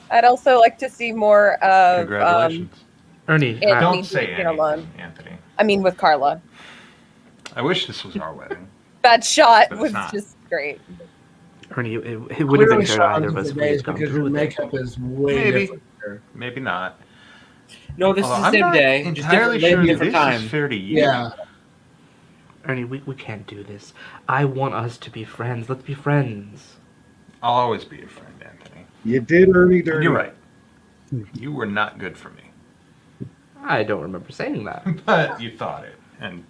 I'd also like to see more of Congratulations. Ernie, Anthony don't say and Carla. anything, Anthony. I mean, with Carla. I wish this was our wedding. That shot But it's was not. just great. Ernie, it would have been Clearly fair to either of Sean's us if we days had gone because through her with it. makeup is way Maybe. different. here. Maybe not. No, this Although is the I'm same not day. Just entirely different, sure that different this time. is fair to you. Yeah. Ernie, we can't do this. I want us to be friends. Let's be friends. I'll always be your friend, Anthony. You did Ernie And dirty. you're right. You were not good for me. I don't remember saying that. But you thought it. And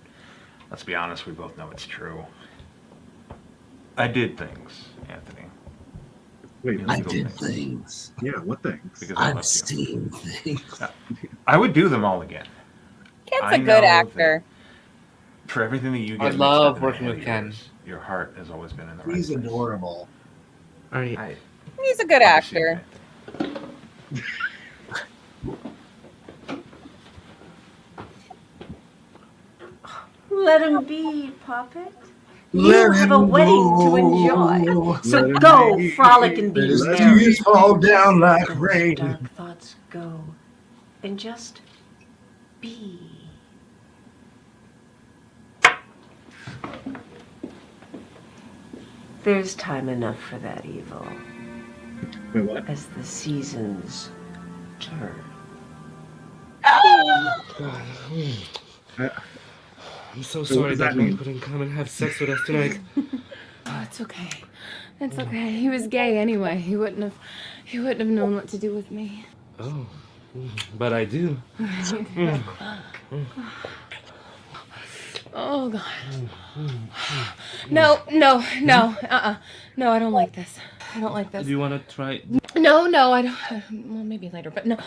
let's be honest, we both know it's true. I did things, Anthony. Wait, I Illegal did things. Yeah, what things? Because I I've loved you. seen things. I would do them all again. Ken's I a know good that actor. For everything that you I get mixed love up in working the with Ken. years, your heart has always been in the right He's place. adorable. Ernie, He's a good actor. Let him be, Puppet. Let You have a him wedding to go. enjoy. So Let him go, be. frolic and be Let his merry. tears fall down like Let rain. those dark thoughts go. And just be. There's time enough for that evil. Wait, what? As the seasons turn. I'm so What sorry does that that we mean? couldn't come and have sex with us tonight. Oh, it's okay. It's okay. He was gay anyway. He wouldn't have known what to do with me. Oh, But I do. Oh God. No, no, no. No, I don't like this. I don't like this. Do you want to try? No, I don't. Well, maybe later, but no.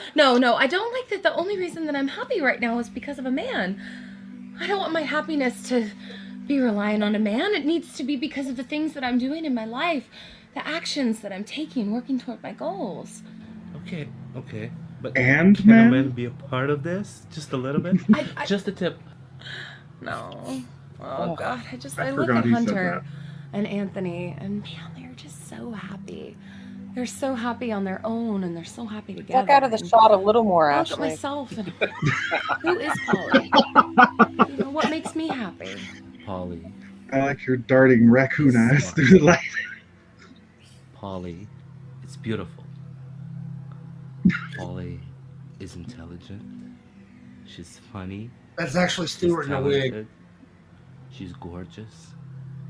I don't like that. The only reason that I'm happy right now is because of a man. I don't want my happiness to be relying on a man. It needs to be because of the things that I'm doing in my life, the actions that I'm taking, working toward my goals. Okay. But And can a man? man be a part of this? Just a little bit? Just a tip. No. Oh God, I I look forgot at he said Hunter and Anthony, and man, they're just so happy. They're so happy on their own, and they're so happy together. Look out of the shot a little more, I Ashley. look at myself, and who is Polly? What makes me happy? Polly. I like your darting raccoon ass through the light. Polly, it's beautiful. Polly is intelligent. She's funny. That's actually Stuart in a wig. She's gorgeous.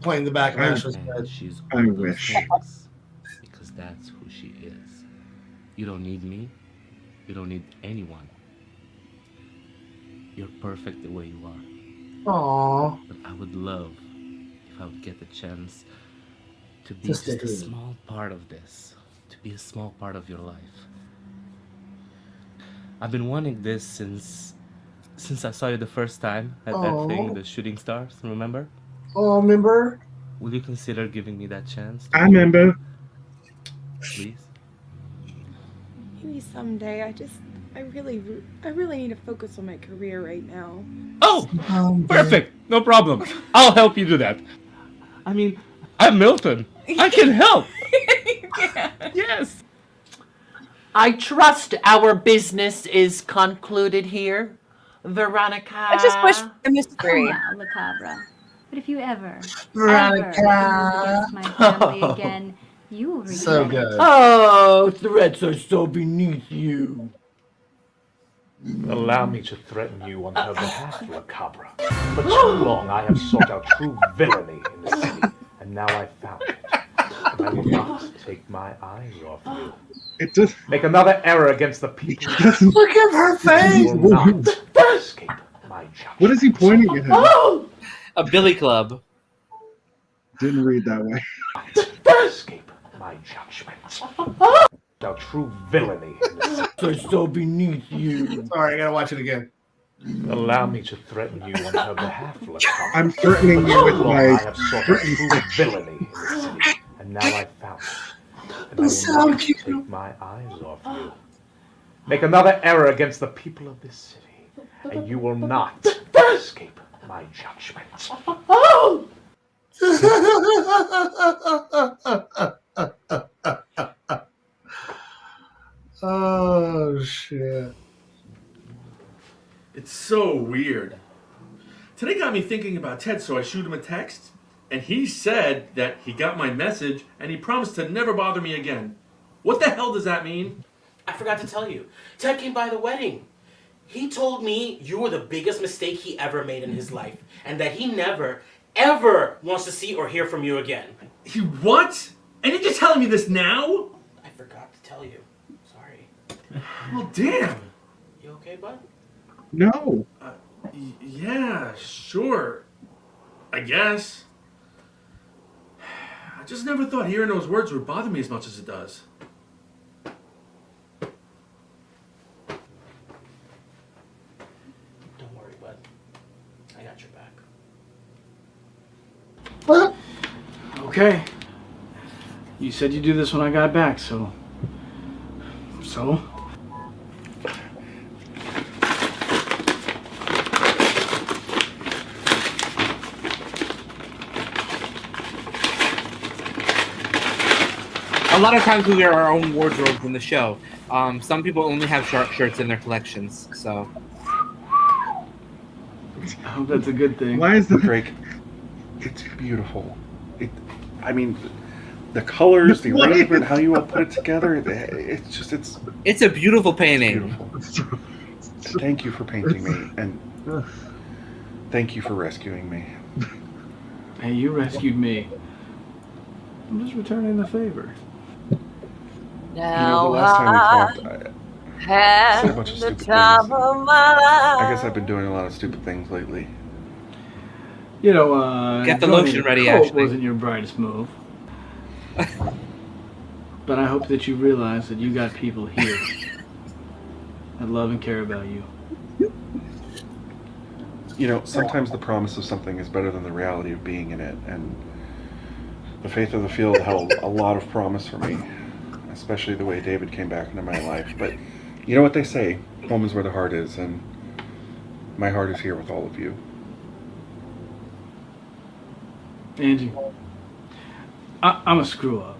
Playing the back of Ashley's And head. she's I all those wish. things because that's who she is. You don't need me. You don't need anyone. You're perfect the way you are. Aww. But I would love if I would get the chance to be Just just a agree. small part of this, to be a small part of your life. I've been wanting this since I saw you the first time at that thing, Aw. the shooting stars, remember? Oh, remember? Will you consider giving me that chance? I remember. Please? Maybe someday. I really need to focus on my career right now. Oh, perfect. No problem. I'll help you do that. I mean, I'm Milton. I can help. Yes. I trust our business is concluded here. Veronica. I just wish the mystery. Now, Lacabra. But if you ever Veronica. rebel against my family again, you will regret So it. good. Oh, threats are so beneath you. Allow me to threaten you on her behalf, Lacabra. For too long I have sought out true villainy in the city, and now I've found it. And I will not take my eyes off you. It just Make another error against the people. Look at her face. You will not escape my judgment. What is he pointing at him? A billy club. Didn't read that way. Escape my judgment. Now true villainy in the city. They're so beneath you. Sorry, I gotta watch it again. Allow me to threaten you on her behalf, Lacabra. I'm threatening you with Too long my I have sought out threatening true stick. villainy in the city, and now I've found it. And I will So not cute. take my eyes off you. Make another error against the people of this city, and you will not escape my judgment. Oh, shit. It's so weird. Today got me thinking about Ted, so I shoot him a text, and he said that he got my message, and he promised to never bother me again. What the hell does that mean? I forgot to tell you. Ted came by the wedding. He told me you were the biggest mistake he ever made in his life, and that he never, ever wants to see or hear from you again. He what? And you're just telling me this now? I forgot to tell you. Sorry. Well, damn. You okay, bud? No. Yeah, sure. I guess. I just never thought hearing those words would bother me as much as it does. Don't worry, bud. I got your back. What? Okay. You said you'd do this when I got back, so... So? A lot of times we wear our own wardrobes in the show. Some people only have shark shirts in their collections, so. I hope that's a good thing. Why is the Drake? It's beautiful. I mean, the colors, the arrangement, how you all put it together. It's just It's a beautiful painting. beautiful. Thank you for painting me, and thank you for rescuing me. Hey, you rescued me. I'm just returning the favor. You know, the last time we talked, At Said a bunch of the stupid top things. of my life. I guess I've been doing a lot of stupid things lately. You know, Get the joining lotion ready, cult Ashley. wasn't your brightest move. But I hope that you realize that you got people here that love and care about you. You know, sometimes the promise of something is better than the reality of being in it, and the Faith of the Field held a lot of promise for me, especially the way David came back into my life. But you know what they say, home is where the heart is, and my heart is here with all of you. Angie, I'm a screw up.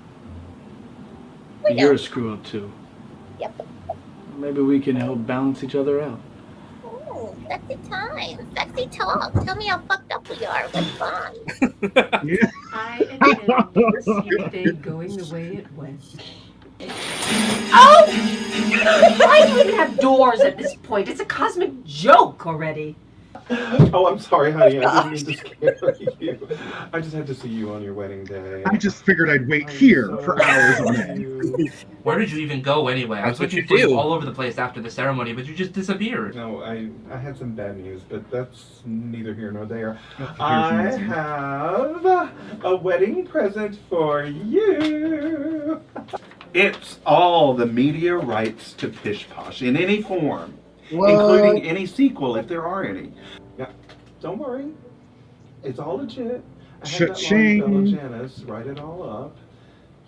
But you're a screw up too. Yep. Maybe we can help balance each other out. Oh, sexy time. Sexy talk. Tell me how fucked up we are. What's fun? I intend to see the day going the way it went. Oh! Why do you even have doors at this point? It's a cosmic joke already. Oh, I'm sorry, honey. I didn't mean to scare you. I just had to see you on your wedding day. I just figured I'd wait here for hours on end. Where did you even go anyway? I was That's what looking you for you do. all over the place after the ceremony, but you just disappeared. No, I had some bad news, but that's neither here nor there. I I have a wedding present for you. It's all the media rights to Pish Posh in any form, including any sequel if there are any. Yeah, don't worry. It's all legit. I had that Cha-ching. Longfellow Janice write it all up.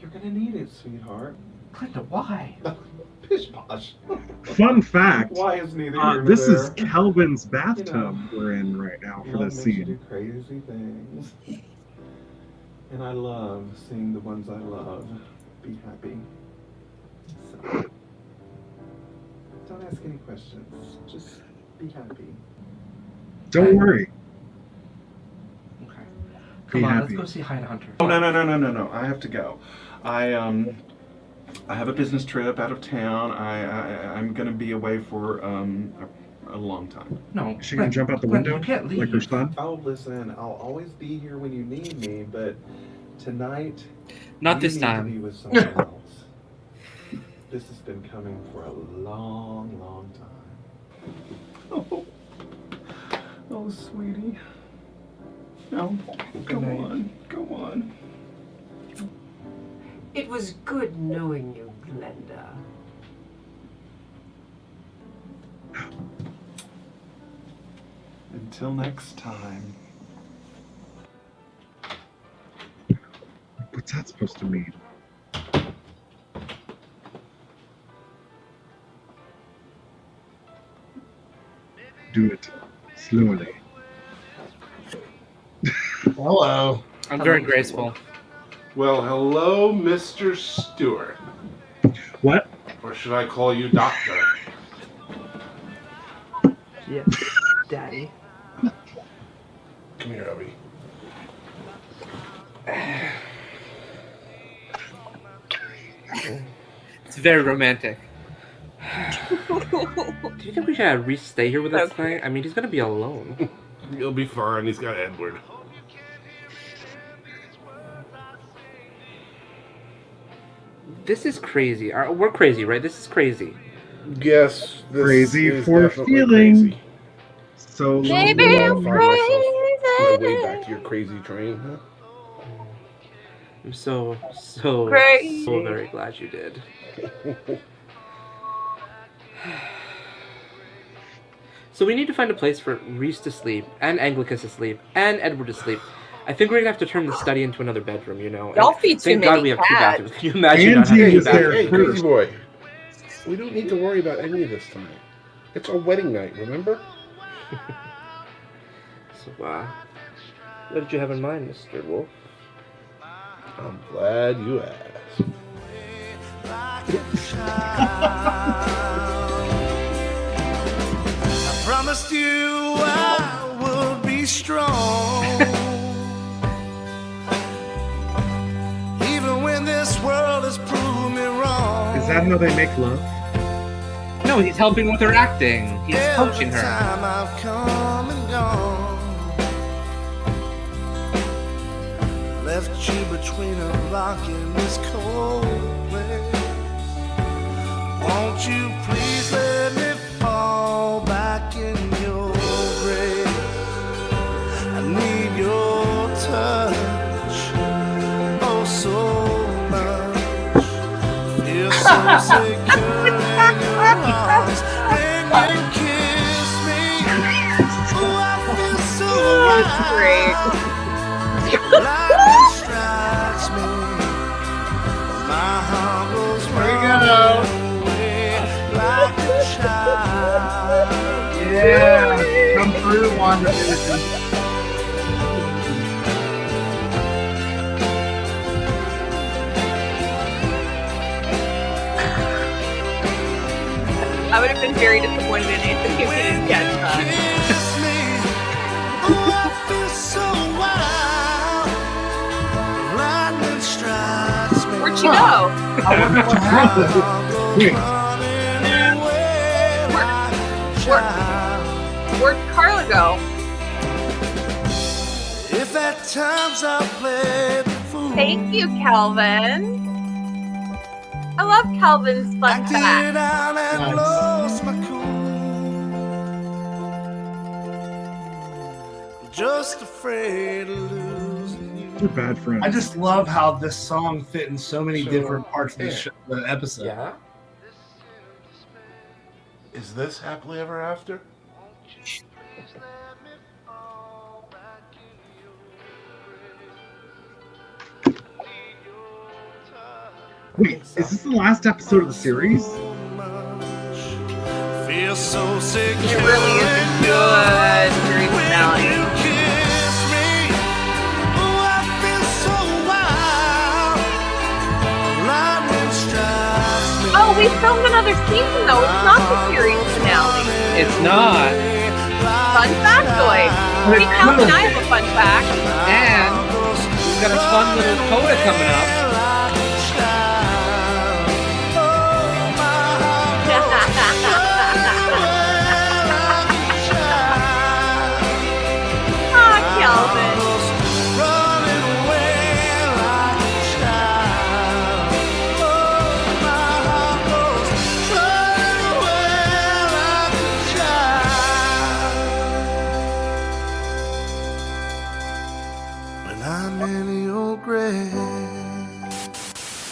You're gonna need it, sweetheart. Glenda, why? Pish Posh. Fun fact. Why is neither here nor This is there? Kelvin's bathtub we're in right now for Love this makes you do scene. crazy things. And I love seeing the ones I love be happy. So, don't ask any questions. Just be happy. Don't worry. Okay. Be Come on, happy. let's go see Hi to Hunter. Oh no! I have to go. I have a business trip out of town. I'm gonna be away for a long time. No. Is she gonna jump out the window You can't leave. like her son? Oh, listen, I'll always be here when you need me, but tonight, Not you this need time. to be with someone else. This has been coming for a long, long time. Oh, sweetie. No, go on, go on. It was good knowing you, Glenda. Until next time. What's that supposed to mean? Do it slowly. Hello. I'm very graceful. Well, hello, Mr. Stewart. What? Or should I call you Doctor? Yes, Daddy. Come here, Abby. It's very romantic. Do you think we should have Reese stay here with us tonight? I mean, he's gonna be alone. He'll be fine. He's got Edward. This is crazy. We're crazy, right? This is crazy. Yes, this Crazy is for definitely feeling. crazy. So Maybe I'll I'm find myself on my way crazy. back to your crazy train, huh? I'm so Crazy. very glad you did. So we need to find a place for Reese to sleep, and Anglicus to sleep, and Edward to sleep. I think we're gonna have to turn the study into another bedroom, you know. Don't And feed too thank God many we have two cats. bathrooms. Can you imagine not Angie having two was there bathrooms? Hey, crazy first. boy. We don't need to worry about any of this tonight. It's our wedding night, remember? So, what did you have in mind, Mr. Wolf? I'm glad you asked. I promised you I would be strong. Even when this world has proved me wrong. is that how they make love? No, he's helping with her acting. He's coaching Every her. time I've come and gone, left you between a rock and this cold place. Won't you please secure in your arms. When you kiss me, oh, I feel so wild. Lightning strikes me, my heart goes running away like a child. Yeah, come through, WandaVision. I would have been very disappointed in Nathan if he didn't catch that. Where'd she go? I wonder what happened. Where'd Carla go? If at times I played the fool. Thank you, Calvin. I love Calvin's fun fact. Lost my cool. Just afraid of losing you. You're bad friends. I just love how this song fit in so many different parts of the episode. Yeah. Is this happily ever after? Wait, is this the last episode of the series? Feel so sick. It really is a good series finale. Oh, we filmed another season though. It's not the series finale. It's not. Fun factoid. Maybe Calvin and I have a fun fact. And we've got a fun little coda coming up.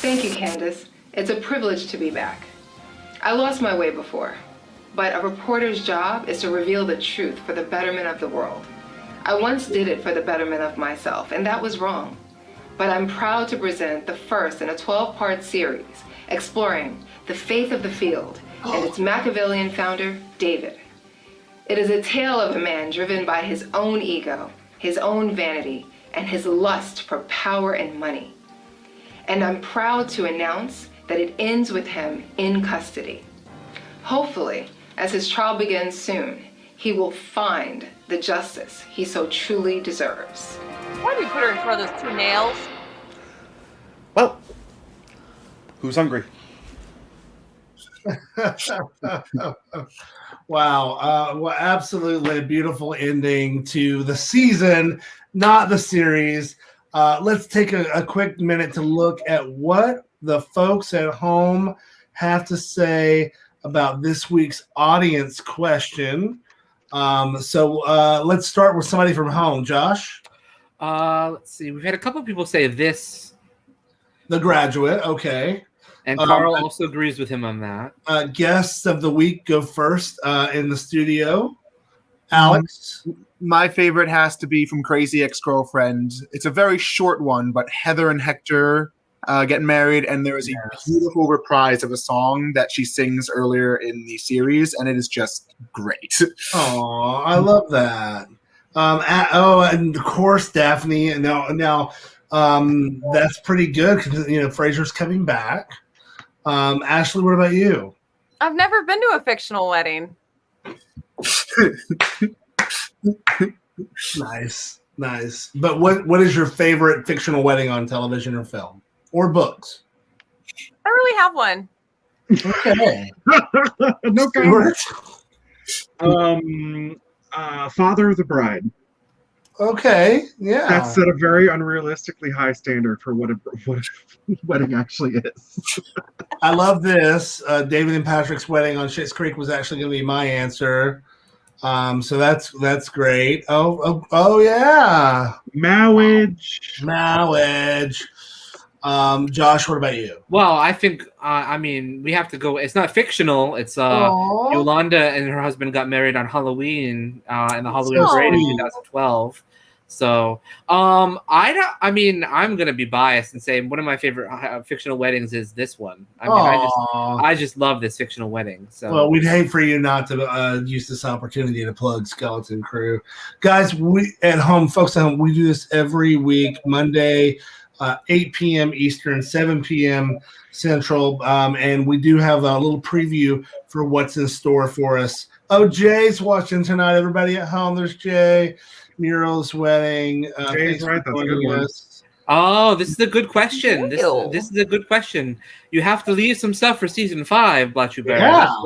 Thank you, Candace. It's a privilege to be back. I lost my way before, but a reporter's job is to reveal the truth for the betterment of the world. I once did it for the betterment of myself, and that was wrong. But I'm proud to present the first in a 12-part series exploring the faith of the field and its Machiavellian founder, David. It is a tale of a man driven by his own ego, his own vanity, and his lust for power and money. And I'm proud to announce that it ends with him in custody. Hopefully, as his trial begins soon, he will find the justice he so truly deserves. Why did you put her in front of those two nails? Well, who's hungry? Wow. Well, absolutely a beautiful ending to the season, not the series. Let's take a quick minute to look at what the folks at home have to say about this week's audience question. So let's start with somebody from home. Josh? Let's see. We've had a couple people say this. The Graduate, okay. And Carl also agrees with him on that. Guests of the week go first in the studio. Alex? My favorite has to be from Crazy Ex-Girlfriend. It's a very short one, but Heather and Hector get married, and there is a beautiful reprise of a song that she sings earlier in the series, and it is just great. Oh, I love that. And of course, Daphne. Now, that's pretty good because Frasier's coming back. Ashley, what about you? I've never been to a fictional wedding. Nice. But what is your favorite fictional wedding on television or film or books? I really have one. Okay. No comment. Father of the Bride. Okay, yeah. That set a very unrealistically high standard for what a wedding actually is. I love this. David and Patrick's wedding on Schitt's Creek was actually going to be my answer. So that's great. Oh yeah. Marriage. Josh, what about you? Well, I think, we have to go. It's not fictional. It's Aw. Yolanda and her husband got married on Halloween in the Halloween So parade in sweet. 2012. So, I'm gonna be biased and say one of my favorite fictional weddings is this one. I just love this fictional wedding. So, Well, we'd hate for you not to use this opportunity to plug Skeleton Crew. Guys, we at home, folks at home, we do this every week, Monday, 8 p.m. Eastern, 7 p.m. Central, and we do have a little preview for what's in store for us. Oh, Jay's watching tonight. Everybody at home, there's Jay. Muriel's wedding. Jay's right. That's a good one. Oh, this is a good question. This is a good question. You have to leave some stuff for season 5, Blatchu Bear. Yeah. That's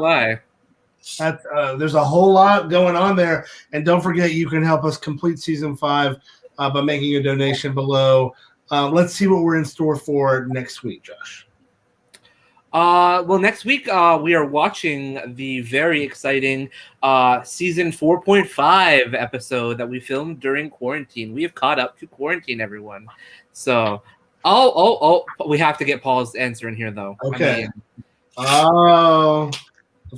why. There's a whole lot going on there, and don't forget you can help us complete season 5 by making a donation below. Let's see what we're in store for next week, Josh. Well, next week we are watching the very exciting season 4.5 episode that we filmed during quarantine. We have caught up to quarantine, everyone. So, we have to get Paul's answer in here, though. Okay. Of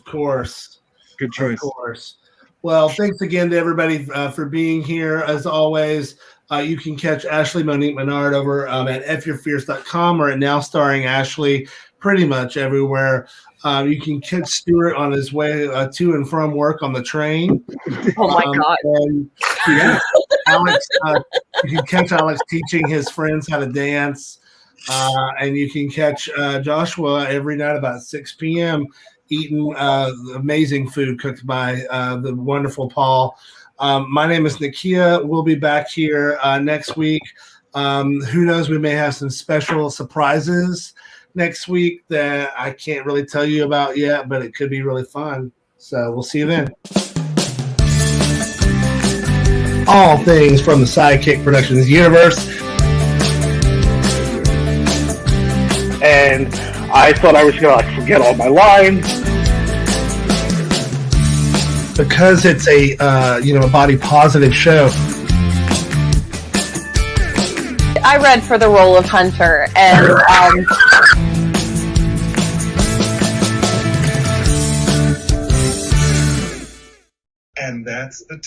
course. Good choice. Of course. Well, thanks again to everybody for being here. As always, you can catch Ashley Monique Menard over at fyourfierce.com or at Now Starring Ashley pretty much everywhere. You can catch Stuart on his way to and from work on the train. Oh my God. And, yeah, Alex, you can catch Alex teaching his friends how to dance. And you can catch Joshua every night about 6 p.m. eating amazing food cooked by the wonderful Paul. My name is Nakia. We'll be back here next week. Who knows? We may have some special surprises next week that I can't really tell you about yet, but it could be really fun. So we'll see you then. All things from the SideKick Productions universe. And I thought I was going to forget all my lines. Because it's a body positive show. I read for the role of Hunter, and And that's the